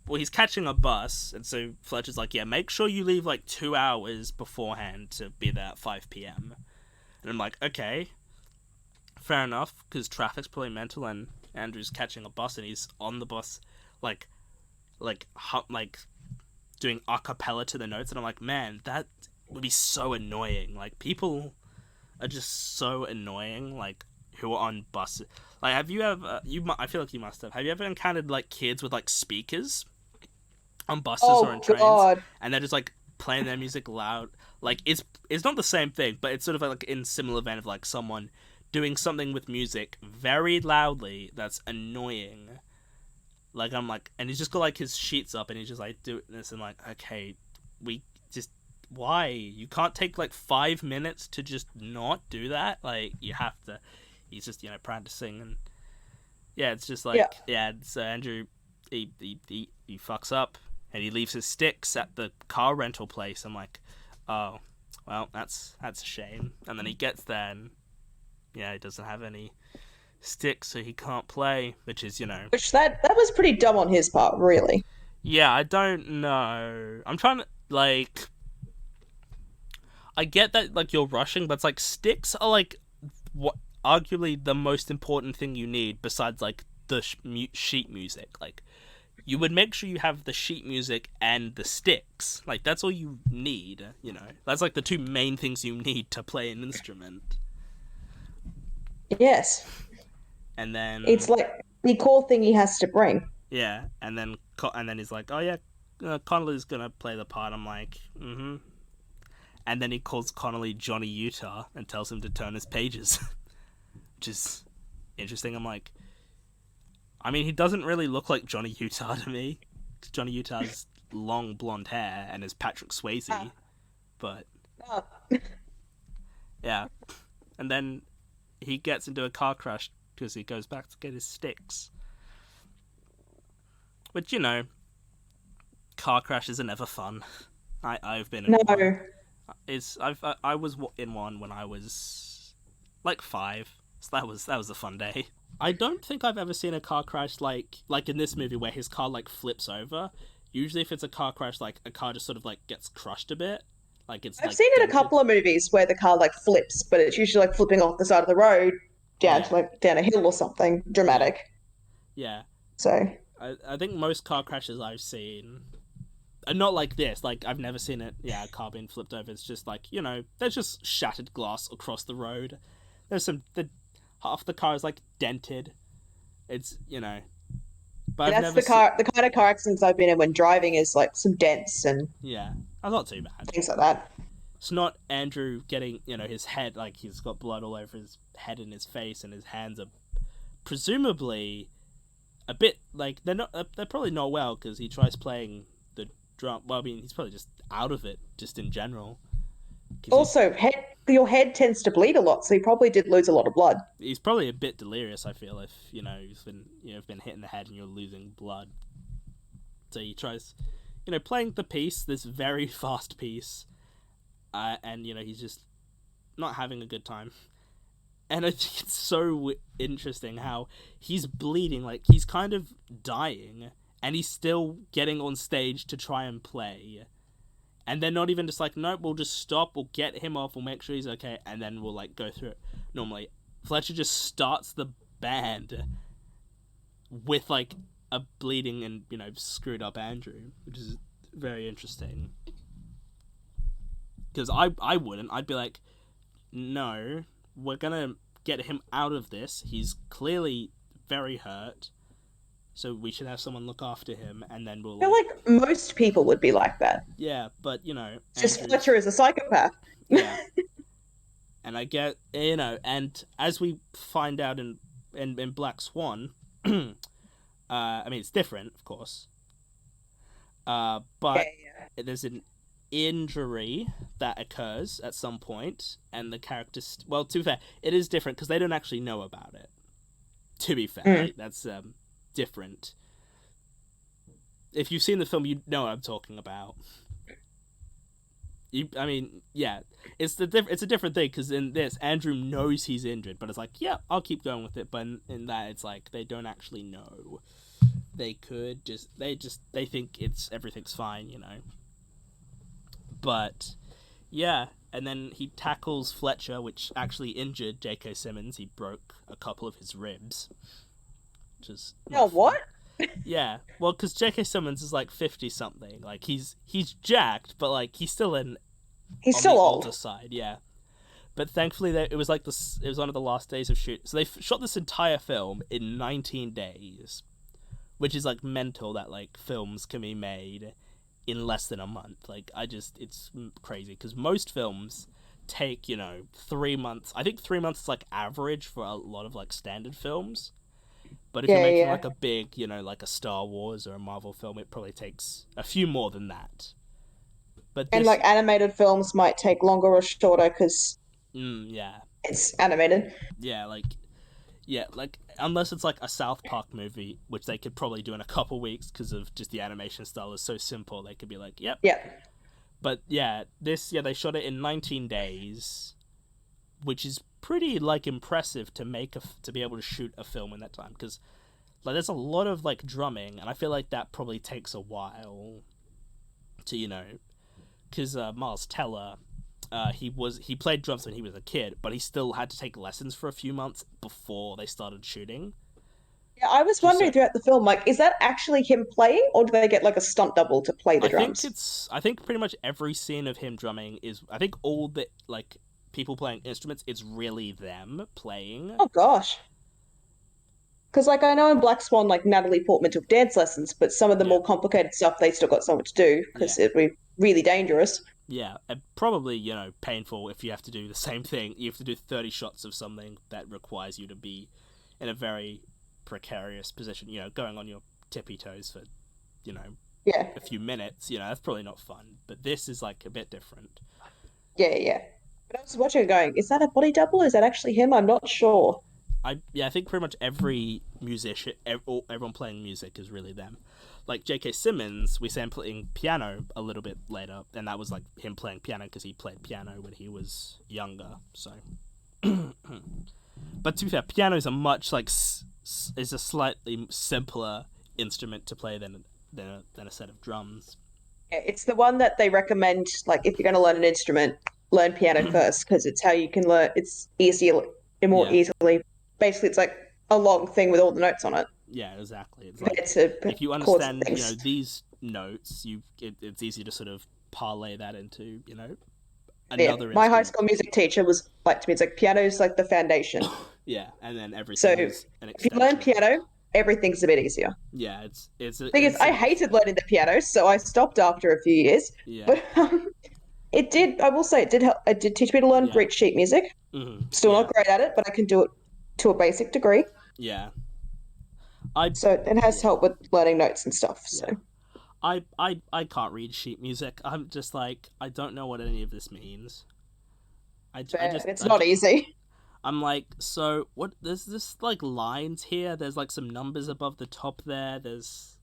well, he's catching a bus, and so Fletcher's like, yeah, make sure you leave like 2 hours beforehand to be there at 5 p.m. And I'm like, okay, fair enough, because traffic's probably mental, and Andrew's catching a bus, and he's on the bus, like, like doing a cappella to the notes, and I'm like, man, that would be so annoying. Like, people are just so annoying, like, who are on buses. Like, have you ever, I feel like you must have you ever encountered, like, kids with, like, speakers on buses or Oh on trains, God. and they're just, like, playing their music loud? Like, it's not the same thing, but it's sort of, like, in similar vein of, like, someone doing something with music very loudly that's annoying. Like, I'm like, and he's just got, like, his sheets up, and he's just, like, doing this, and, like, okay, we just, why? You can't take, like, 5 minutes to just not do that? Like, you have to. He's just, practicing, and, yeah, it's just, like, yeah, so Andrew, he fucks up, and he leaves his sticks at the car rental place. I'm like, oh, well, that's a shame. And then he gets there, and, yeah, he doesn't have any sticks, so he can't play, which is, Which that was pretty dumb on his part, really. yeah, I don't know. I'm trying to, like, I get that, like, you're rushing, but it's like, sticks are, like, what arguably the most important thing you need besides, like, the sheet music. Like, you would make sure you have the sheet music and the sticks. Like, that's all you need, That's, like, the two main things you need to play an instrument. Yes. And then It's like the core thing he has to bring. yeah, and then he's like, oh yeah, Connolly's gonna play the part. I'm like, mm-hmm. And then he calls Connolly Johnny Utah and tells him to turn his pages, which is interesting. I'm like, I mean, he doesn't really look like Johnny Utah to me. Johnny Utah's long blonde hair and is Patrick Swayze, but yeah. And then he gets into a car crash because he goes back to get his sticks. Which, car crashes are never fun. I've been in No. one. I was in one when I was like 5, so that was a fun day. I don't think I've ever seen a car crash like in this movie where his car like flips over. Usually, if it's a car crash, like a car just sort of like gets crushed a bit. Like it's. I've like, seen it a dented. couple of movies where the car like flips, but it's usually like flipping off the side of the road down to like down a hill or something dramatic. Yeah. So I think most car crashes I've seen are not like this. Like, I've never seen it, a car being flipped over. It's just like, there's just shattered glass across the road. There's half the car is like dented. It's, but and that's the kind of car accidents I've been in when driving is like some dents and yeah, that's not too bad. Things like that. It's not Andrew getting, his head, like, he's got blood all over his head and his face, and his hands are presumably a bit, like, they're probably not well, because he tries playing the drum. Well, I mean, he's probably just out of it, just in general. Also, your head tends to bleed a lot, so he probably did lose a lot of blood. He's probably a bit delirious, I feel, if, you've been hit in the head and you're losing blood. So he tries, playing the piece, this very fast piece, and, he's just not having a good time. And I think it's so interesting how he's bleeding, like, he's kind of dying, and he's still getting on stage to try and play. And they're not even just like, nope, we'll just stop, we'll get him off, we'll make sure he's okay, and then we'll, like, go through it normally. Fletcher just starts the band with, like, a bleeding and, screwed up Andrew, which is very interesting. Because I wouldn't. I'd be like, no, we're gonna get him out of this. He's clearly very hurt, so we should have someone look after him, and then we'll. I feel like most people would be like that. Yeah, but just Fletcher is a psychopath. Yeah, and I get and as we find out in Black Swan, I mean, it's different, of course, but there's an injury that occurs at some point, and the characters, well, to be fair, it is different because they don't actually know about it, to be fair. Right? That's different. If you've seen the film, you know what I'm talking about. I mean, yeah, it's a different thing, because in this, Andrew knows he's injured, but it's like, yeah, I'll keep going with it. But in that, it's like they don't actually know. They could they think everything's fine, But yeah, and then he tackles Fletcher, which actually injured J.K. Simmons. He broke a couple of his ribs. Which is what? Yeah, well, because J.K. Simmons is like 50 something. Like he's jacked, but like he's still He's on the still older old. side. Yeah, but thankfully it was like this. It was one of the last days of shoot, so they shot this entire film in 19 days, which is like mental that like films can be made in less than a month. Like it's crazy because most films take 3 months. I think 3 months is like average for a lot of like standard films. But if you're Yeah, making yeah. like a big, like a Star Wars or a Marvel film, it probably takes a few more than that. But And this, like animated films might take longer or shorter because yeah, it's animated. yeah, like unless it's like a South Park movie, which they could probably do in a couple weeks because of just the animation style is so simple. They could be like, yep. Yeah. But yeah, they shot it in 19 days, which is pretty like impressive to be able to shoot a film in that time because like there's a lot of like drumming, and I feel like that probably takes a while to because Miles Teller, he played drums when he was a kid, but he still had to take lessons for a few months before they started shooting. Yeah, I was Just wondering so throughout the film, like, is that actually him playing, or do they get like a stunt double to play the drums? I think pretty much every scene of him drumming is I think all the like people playing instruments it's really them playing. Oh gosh. Because like I know in Black Swan, like Natalie Portman took dance lessons, but some of the Yeah, more complicated stuff they still got someone to do because yeah, it'd be really dangerous. yeah, and probably painful if you have to do the same thing. You have to do 30 shots of something that requires you to be in a very precarious position. Going on your tippy toes for you know Yeah, a few minutes. That's probably not fun. But this is like a bit different. yeah, yeah. But I was watching it going, is that a body double? Is that actually him? I'm not sure. I think pretty much every musician, everyone playing music is really them. Like J.K. Simmons, we saw him playing piano a little bit later, and that was like him playing piano because he played piano when he was younger. So, but to be fair, piano is a much like is a slightly simpler instrument to play than a set of drums. Yeah, it's the one that they recommend, like if you're going to learn an instrument, learn piano first because it's how you can learn. It's easier, more Yeah, easily. Basically, it's like a long thing with all the notes on it. yeah, exactly. It's like Compared to if you chords understand, and things. these notes, it's easy to sort of parlay that into Yeah, another my high instrument. school music teacher was like to me, it's like piano's like the foundation. Yeah, and then So everything is an if you learn extension of it. piano, everything's a bit easier. Yeah, Thing is, it's I sort of hated learning the piano, so I stopped after a few years. yeah, But it did. I will say it did help. It did teach me to learn yeah, Greek sheet music. Still yeah, not great at it, but I can do it to a basic degree. yeah. I So it has yeah, helped with learning notes and stuff. So yeah. I can't read sheet music. I'm just like I don't know what any of this means. fair. It's not easy. I'm like, so what? There's this like lines here. There's like some numbers above the top there. There's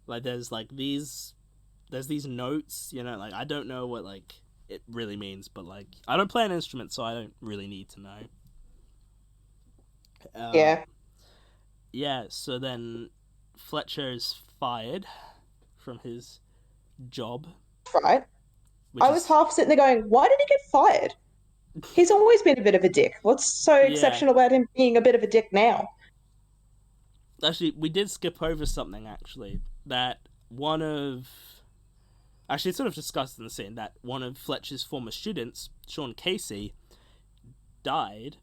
like there's these notes. Like I don't know what like it really means, but like I don't play an instrument, so I don't really need to know. Uh, Yeah, yeah. So then Fletcher is fired from his job, right. which I was is half sitting there going, "Why did he get fired? He's always been a bit of a dick. What's so yeah. exceptional about him being a bit of a dick now?" Actually, we did skip over something actually that one of actually it's sort of discussed in the scene that one of Fletcher's former students, Sean Casey, died,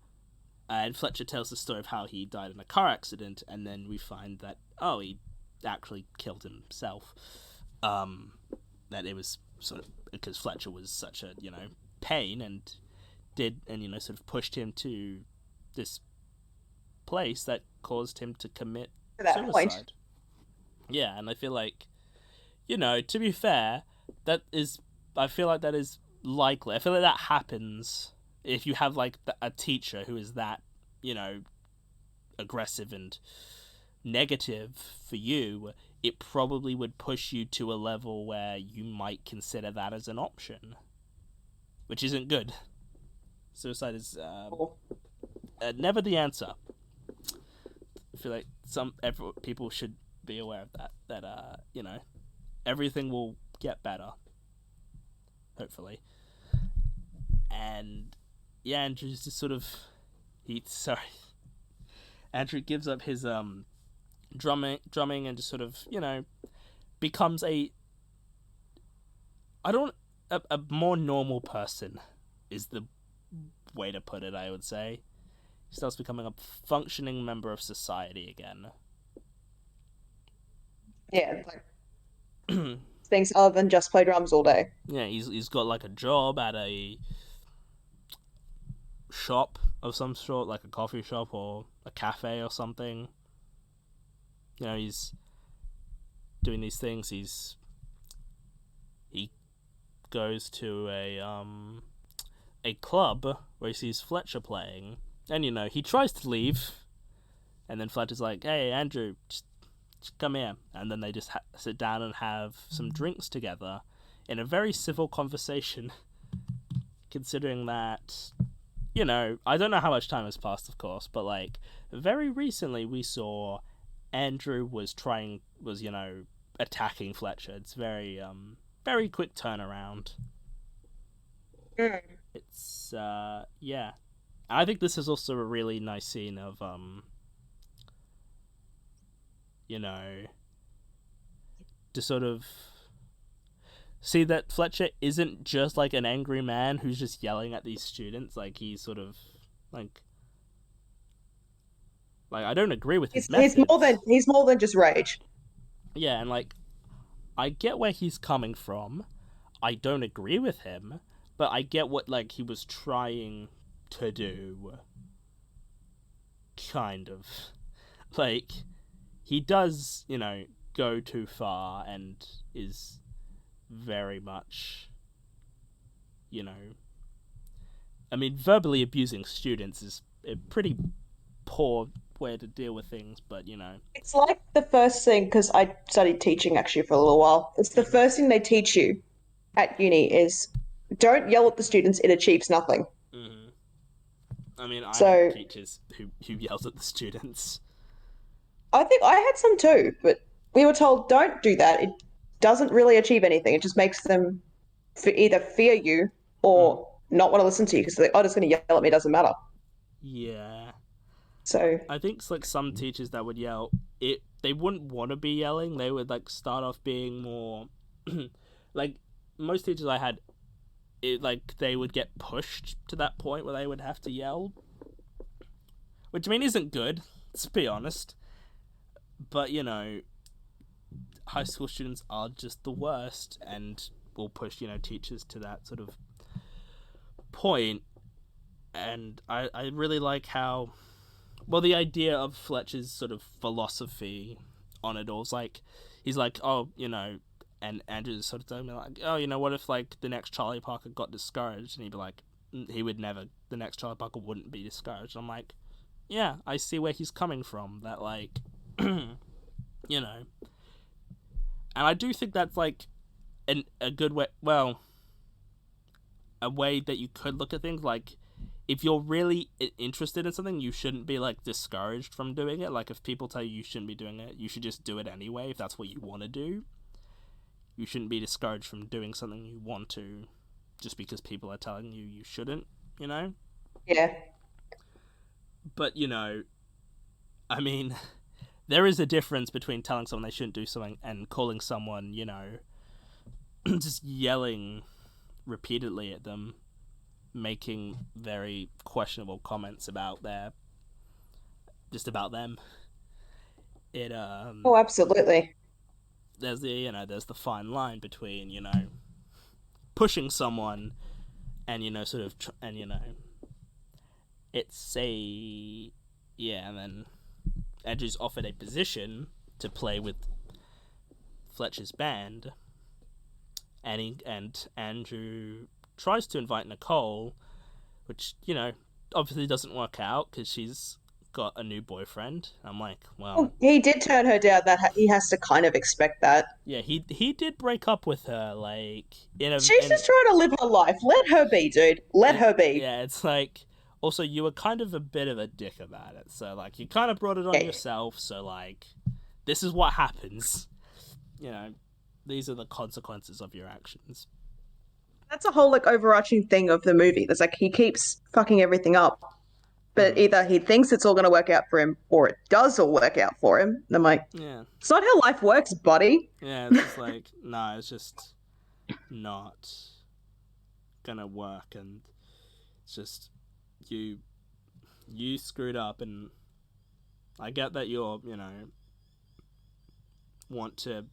and Fletcher tells the story of how he died in a car accident, and then we find that he actually killed himself. Um, that it was sort of because Fletcher was such a pain and sort of pushed him to this place that caused him to commit To that point, suicide. Yeah, and I feel like to be fair, I feel like that is likely. I feel like that happens if you have like a teacher who is that aggressive and negative for you. It probably would push you to a level where you might consider that as an option, which isn't good. Suicide is never the answer. I feel like people should be aware of that. That everything will get better, hopefully. And yeah, Andrew's just sort of Andrew gives up his drumming, and just sort of becomes a I don't a more normal person is the way to put it. I would say he starts becoming a functioning member of society again. Yeah, like things other than just play drums all day. Yeah, he's got like a job at a shop of some sort, like a coffee shop or a cafe or something. He's doing these things. He goes to a club where he sees Fletcher playing, and he tries to leave, and then Fletcher's like, "Hey, Andrew, just come here," and then they just sit down and have some drinks together in a very civil conversation. Considering that, I don't know how much time has passed, of course, but like very recently we saw Andrew was attacking Fletcher. It's very quick turnaround. Mm. It's yeah. I think this is also a really nice scene of to sort of see that Fletcher isn't just like an angry man who's just yelling at these students. Like he's sort of like I don't agree with his methods. He's more than just rage. Yeah, and like I get where he's coming from. I don't agree with him, but I get what like he was trying to do. Kind of. Like he does, go too far and is very much I mean, verbally abusing students is a pretty poor way to deal with things, but It's like the first thing, because I studied teaching actually for a little while. It's the first thing they teach you at uni is don't yell at the students, it achieves nothing. mm-hmm. I mean, I had So teachers who yelled at the students. I think I had some too, but we were told don't do that. It doesn't really achieve anything. It just makes them either fear you Mm. or not want to listen to you because they're like, oh, just going to yell at me, doesn't matter. Yeah, So I think it's like some teachers that would yell. They wouldn't want to be yelling. They would like start off being more like most teachers I had. Like they would get pushed to that point where they would have to yell, which I mean isn't good. Let's be honest. But high school students are just the worst, and will push teachers to that sort of point. And I really like how the idea of Fletcher's sort of philosophy on it all is like he's like, oh, and Andrew's sort of telling me like, oh, what if like the next Charlie Parker got discouraged, and he'd be like, he would never, the next Charlie Parker wouldn't be discouraged. And I'm like, yeah, I see where he's coming from. That like, and I do think that's like a good way. Well, a way that you could look at things like if you're really interested in something, you shouldn't be like discouraged from doing it. Like if people tell you shouldn't be doing it, you should just do it anyway if that's what you want to do. You shouldn't be discouraged from doing something you want to just because people are telling you shouldn't, yeah, But, I mean, there is a difference between telling someone they shouldn't do something and calling someone, just yelling repeatedly at them, making very questionable comments about about them. It oh, absolutely. there's the fine line between pushing someone and sort of and it's a and then Andrew's offered a position to play with Fletcher's band, and Andrew tries to invite Nicole, which obviously doesn't work out because she's got a new boyfriend. I'm like, well, He did turn her down. He has to kind of expect that. yeah, he did break up with her, like She's just trying to live her life. Let her be, dude. Let her be. yeah, it's like also you were kind of a bit of a dick about it, so like you kind of brought it on yourself. So like, this is what happens. These are the consequences of your actions. That's a whole like overarching thing of the movie. There's like he keeps fucking everything up. but either he thinks it's all going to work out for him or it does all work out for him. And I'm like, Yeah. it's not how life works, buddy. Yeah, it's just like, no, it's just not gonna work, and it's just you screwed up, and I get that you're, want to,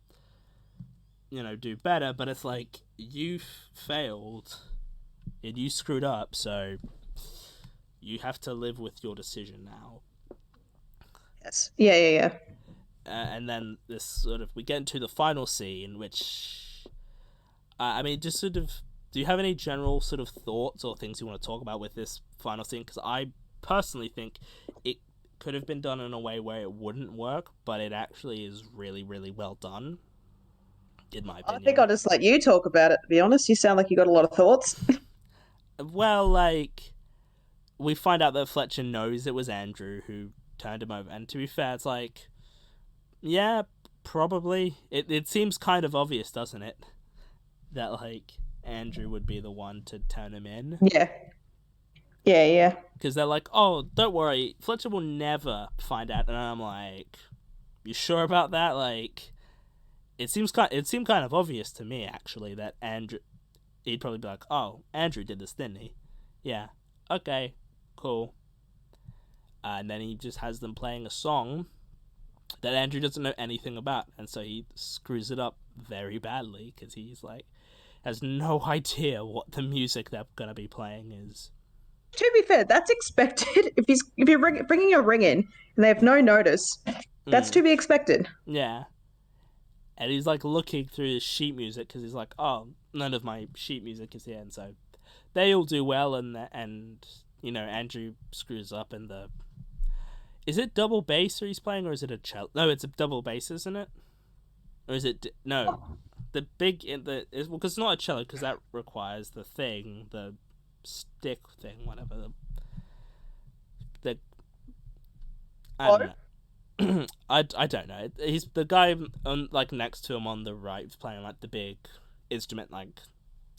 do better, but it's like, you failed, and you screwed up, so you have to live with your decision now. Yes. Yeah. And then this sort of, we get into the final scene, which, I mean, just sort of, do you have any general sort of thoughts or things you want to talk about with this final scene? Because I personally think it could have been done in a way where it wouldn't work, but it actually is really, really well done, in my opinion. I think I'll just let you talk about it, to be honest. You sound like you got a lot of thoughts. Well, like, we find out that Fletcher knows it was Andrew who turned him over, and to be fair, it's like, yeah, probably. It seems kind of obvious, doesn't it? That, like, Andrew would be the one to turn him in. Yeah. Yeah. Because they're like, oh, don't worry, Fletcher will never find out. And I'm like, you sure about that? Like, it seemed kind of obvious to me, actually, that Andrew, he'd probably be like, oh, Andrew did this, didn't he? Yeah. Okay, cool. And then he just has them playing a song that Andrew doesn't know anything about, and so he screws it up very badly, because he's like, has no idea what the music they're gonna be playing is. To be fair, that's expected. If you're bringing a ring in and they have no notice, that's to be expected. Yeah. And he's like looking through his sheet music, because he's like, oh, none of my sheet music is here, and so they all do well, and Andrew screws up, and is it double bass or he's playing, or is it a cello? No, it's a double bass, isn't it? Or is it no? The big because it's not a cello, because that requires the stick thing, whatever. I don't know. I don't know. He's the guy like next to him on the right, playing like the big instrument, like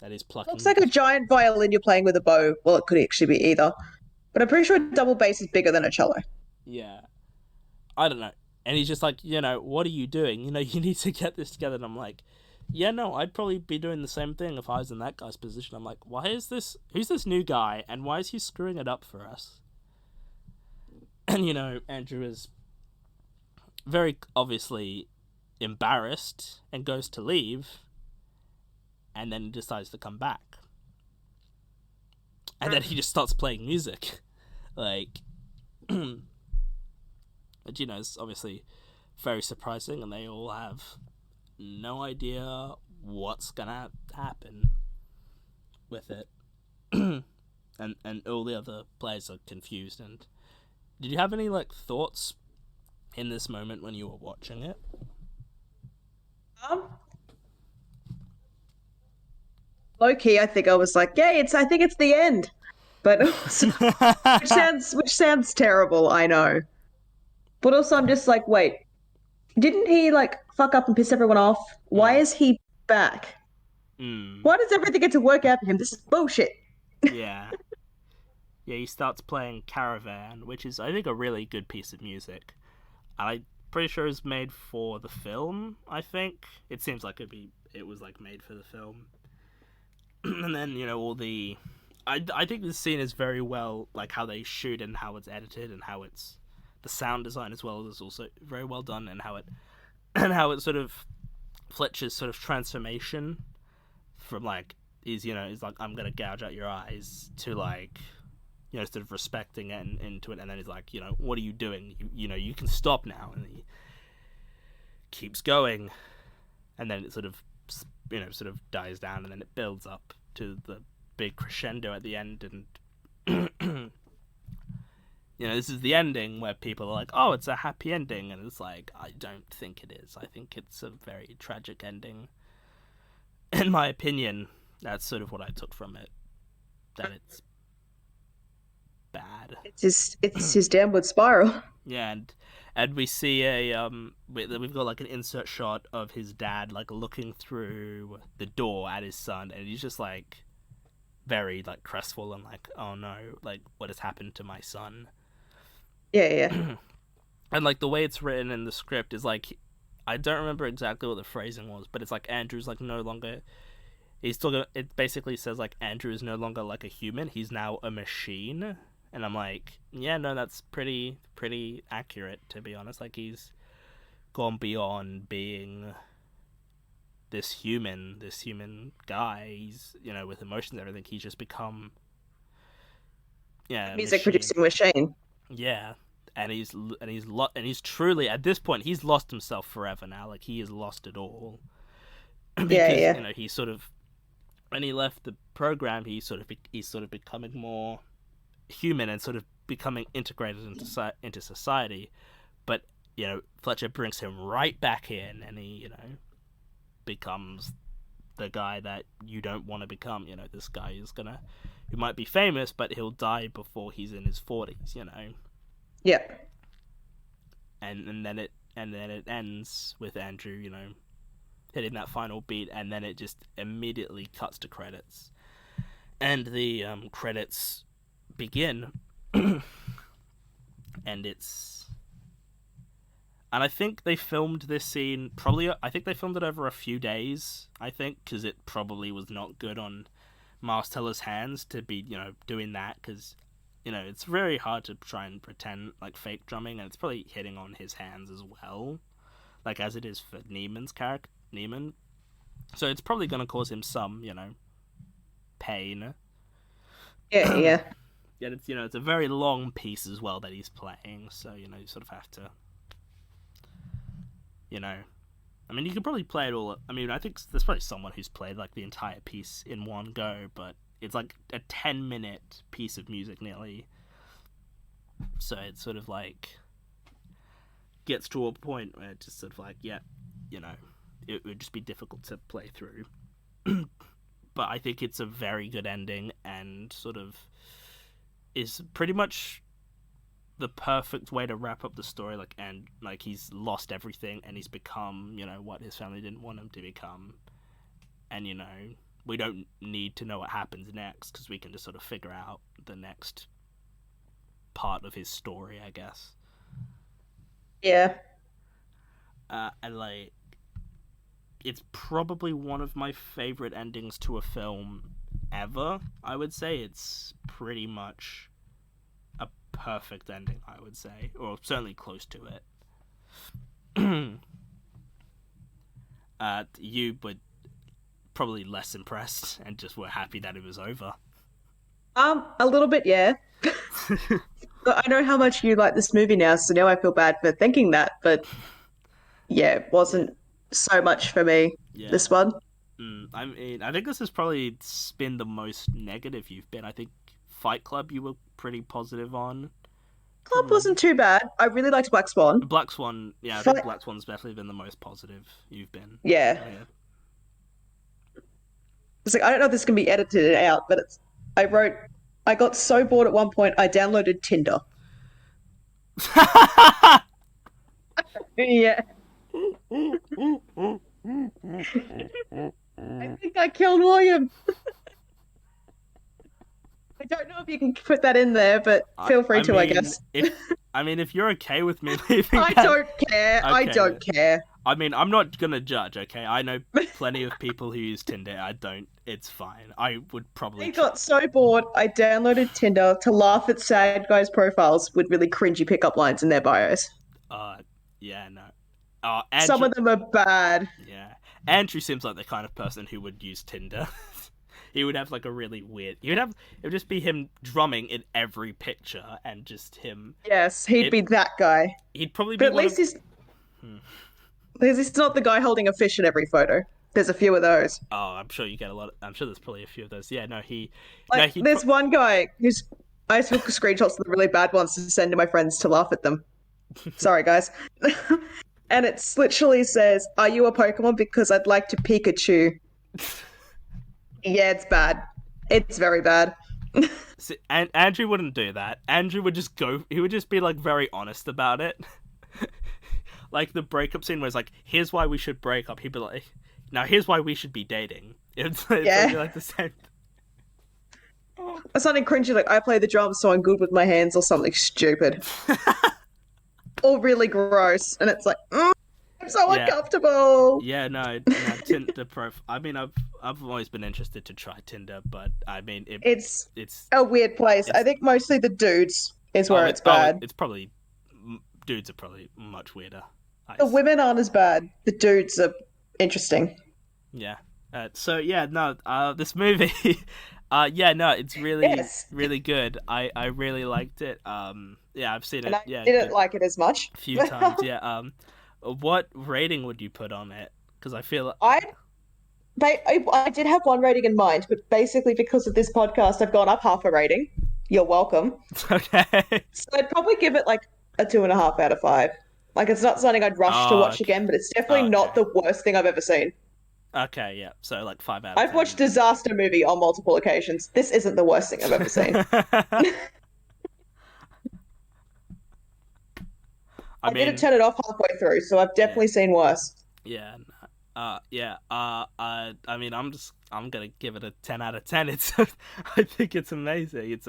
that he's plucking. Looks like a giant violin you're playing with a bow. Well, it could actually be either, but I'm pretty sure double bass is bigger than a cello. Yeah, I don't know. And he's just like, what are you doing? You need to get this together. And I'm like, yeah, no, I'd probably be doing the same thing if I was in that guy's position. I'm like, who's this new guy, and why is he screwing it up for us? And, Andrew is very obviously embarrassed and goes to leave, and then decides to come back. And then he just starts playing music. Like, but, it's obviously very surprising, and they all have no idea what's gonna happen with it. and all the other players are confused. And did you have any, like, thoughts in this moment when you were watching it? Low key, I think I was like, "Yeah, I think it's the end," but which sounds terrible, I know. But also, I'm just like, wait, didn't he like fuck up and piss everyone off? Why is he back? Why does everything get to work out for him? This is bullshit. Yeah. Yeah, he starts playing Caravan, which is, I think, a really good piece of music. And I'm pretty sure it's made for the film, I think. It seems like it was like made for the film. And then, all the... I think this scene is very well, like, how they shoot and how it's edited, and how it's... The sound design as well is also very well done, and how it sort of... Fletcher's sort of transformation from, like, he's like, I'm gonna gouge out your eyes, to, like, sort of respecting it and into it, and then he's like, what are you doing? You can stop now, and he keeps going, and then it sort of dies down, and then it builds up to the big crescendo at the end, and this is the ending where people are like, oh, it's a happy ending, and it's like, I don't think it is. I think it's a very tragic ending. In my opinion, that's sort of what I took from it. That it's bad. It's his downward spiral. Yeah, and we see we've got like an insert shot of his dad like looking through the door at his son, and he's just like very like crestfallen, like, oh no, like what has happened to my son. Yeah, yeah. And like the way it's written in the script is like, I don't remember exactly what the phrasing was, but it's like Andrew's like no longer. He's still gonna, it basically says like Andrew is no longer like a human. He's now a machine. And I'm like, yeah, no, that's pretty accurate, to be honest. Like he's gone beyond being this human guy. He's, with emotions and everything. He's just become, yeah, a Music machine. producing machine. Yeah, and he's truly, at this point, he's lost himself forever now. Like he has lost it all Yeah, because yeah. he sort of, when he left the program, he's sort of becoming more human and sort of becoming integrated into society. But Fletcher brings him right back in, and he becomes the guy that you don't want to become. This guy is who might be famous, but he'll die before he's in his 40s. Yeah. And then it ends with Andrew, hitting that final beat, and then it just immediately cuts to credits, and the credits begin, and I think they filmed this scene probably. I think they filmed it over a few days. I think because it probably was not good on Miles Teller's hands to be doing that, because it's very hard to try and pretend like fake drumming, and it's probably hitting on his hands as well, like as it is for Neiman's character, Neiman. So it's probably going to cause him some, pain. Yeah, yeah. Yet it's a very long piece as well that he's playing, so you sort of have to, I mean, you could probably play it all. I mean, I think there's probably someone who's played like the entire piece in one go, but it's like a 10-minute piece of music nearly. So it's sort of like gets to a point where it's just sort of like, yeah, it would just be difficult to play through. But I think it's a very good ending, and sort of is pretty much the perfect way to wrap up the story. And he's lost everything, and he's become what his family didn't want him to become, and we don't need to know what happens next, because we can just sort of figure out the next part of his story, I guess. Yeah. And like, it's probably one of my favorite endings to a film ever. I would say it's pretty much a perfect ending, I would say, or certainly close to it. You were probably less impressed and just were happy that it was over. A little bit, yeah. But I know how much you like this movie now, so now I feel bad for thinking that. But yeah, it Yeah, wasn't so much for me, yeah. this one. I mean, I think this has probably been the most negative you've been. I think Fight Club you were pretty positive on, Club from wasn't too bad. I really liked Black Swan. Black Swan. Yeah, I think Fight, Black Swan's definitely been the most positive you've been. yeah. Yeah. It's like I don't know if this can be edited out, but I wrote I got so bored at one point I downloaded Tinder. Yeah. I think I killed William. I don't know if you can put that in there, but I, feel free I to, I mean, guess. if you're okay with me leaving I that, don't care. I okay. don't care. I mean, I'm not gonna judge. Okay, I know plenty of people who use Tinder. I don't. It's fine. I would probably. I got so bored I downloaded Tinder to laugh at sad guys' profiles with really cringy pickup lines in their bios. Uh, yeah, no. Some Andrew. of them are bad. Yeah, Andrew seems like the kind of person who would use Tinder. He would have like a really weird. It would just be him drumming in every picture, and just him. Yes, he'd It. be that guy. He'd probably But be at one least of. he's Hmm. at least he's not the guy holding a fish in every photo. There's a few of those. Oh, I'm sure you get a lot. I'm sure there's probably a few of those. Yeah, no, he. No, Like he'd. there's one guy who's I took screenshots of the really bad ones to send to my friends to laugh at them. Sorry, guys. And it literally says, "Are you a Pokemon? Because I'd like to Pikachu." Yeah, it's bad. It's very bad. See, and Andrew wouldn't do that. Andrew would just go. He would just be like very honest about it. Like the breakup scene was like, "Here's why we should break up." He'd be like, "Now here's why we should be dating." It's Yeah. like the same. something cringy like I play the drums, so I'm good with my hands, or something stupid, or really gross, and it's like, I'm so Yeah, uncomfortable. yeah, no, Tinder prof. I mean, I've always been interested to try Tinder, but I mean, It's it's a weird place. I it's think mostly the dudes is oh where it it's oh bad. it's probably dudes are probably much weirder. The Nice. women aren't as bad. The dudes are interesting. Yeah. So yeah, no. This movie, yeah, no, it's really Yes, really good. I really liked it. Yeah, I've seen and it. I Yeah, didn't good like it as much. few times. Yeah. What rating would you put on it? Because I feel I, I did have one rating in mind, but basically because of this podcast, I've gone up half a rating. You're welcome. okay. So I'd probably give it like a 2.5 out of 5. Like it's not something I'd rush to Oh, watch okay. again, but it's definitely Oh, not okay. the worst thing I've ever seen. Okay. Yeah. So like 5 out of I've watched 10. disaster movie on multiple occasions. This isn't the worst thing I've ever seen. I I didn't mean, turn it off halfway through, so I've yeah, definitely seen worse. yeah, yeah. I mean, I'm gonna give it a 10 out of 10. It's, I think it's amazing.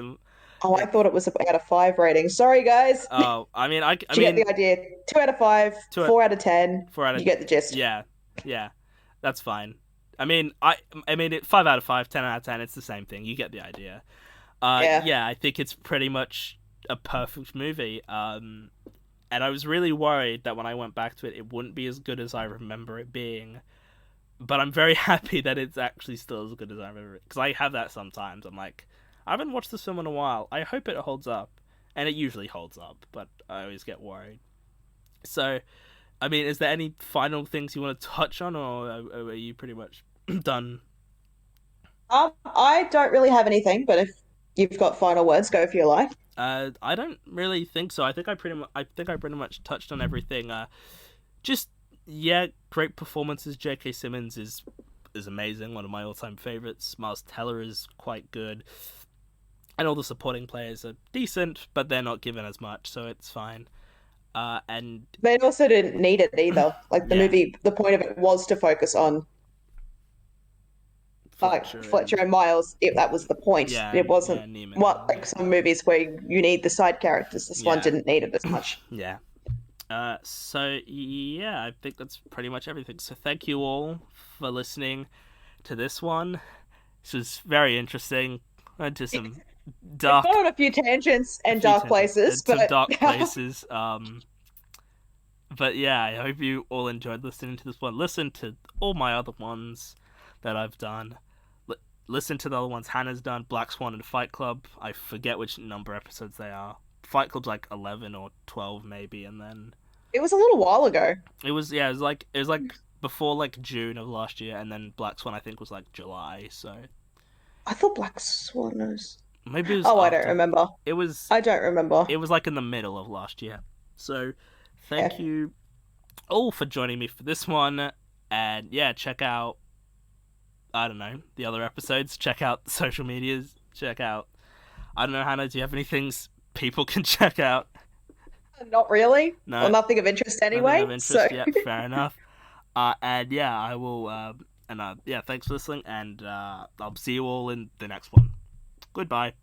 Oh, I It, thought it was out of 5 rating. Sorry, guys. oh, I Do you get mean, the idea? 2 out of 5, two, 4 out of 10. 4 out of, You get the gist. yeah, yeah, that's fine. I mean, 5 out of 5, 10 out of 10. It's the same thing. You get the idea. Yeah. Yeah, I think it's pretty much a perfect movie. And I was really worried that when I went back to it, it wouldn't be as good as I remember it being. But I'm very happy that it's actually still as good as I remember it. Because I have that sometimes. I'm like, I haven't watched this film in a while. I hope it holds up. And it usually holds up, but I always get worried. So, I mean, is there any final things you want to touch on, or are you pretty much done? I don't really have anything, but if you've got final words, go if you like. I don't really think so. I think I pretty much touched on everything. Just yeah, great performances. J.K. Simmons is amazing, one of my all-time favorites. Miles Teller is quite good, and all the supporting players are decent, but they're not given as much, so it's fine. And They also didn't need it either. Like the yeah, movie, the point of it was to focus on like Fletcher Fletcher and and Miles. If that was the point, yeah, it wasn't yeah, Neiman what and like some movies where you need the side characters. This one yeah, didn't need it as much. yeah. So yeah, I think that's pretty much everything. So thank you all for listening to this one. This was very interesting. Went to some We've dark, gone on a few tangents a and few dark tangents, places, some but dark places. But yeah, I hope you all enjoyed listening to this one. Listen to all my other ones that I've done. Listen to the other ones Hannah's done, Black Swan and Fight Club. I forget which number episodes they are. Fight Club's like 11 or 12 maybe, and then it was a little while ago. it was like before like June of last year, and then Black Swan I think was like July. So I thought Black Swan was. maybe it was Oh, I don't after. remember. It was I don't remember. it was like in the middle of last year. So thank Yeah. you all for joining me for this one, and yeah, check out I don't know the other episodes. Check out the social medias. Check out I don't know Hannah. Do you have any things people can check out? Not really. Well, No, nothing of interest nothing anyway. of So interest yet. Fair enough. And yeah, I will. And yeah, thanks for listening, and I'll see you all in the next one. Goodbye.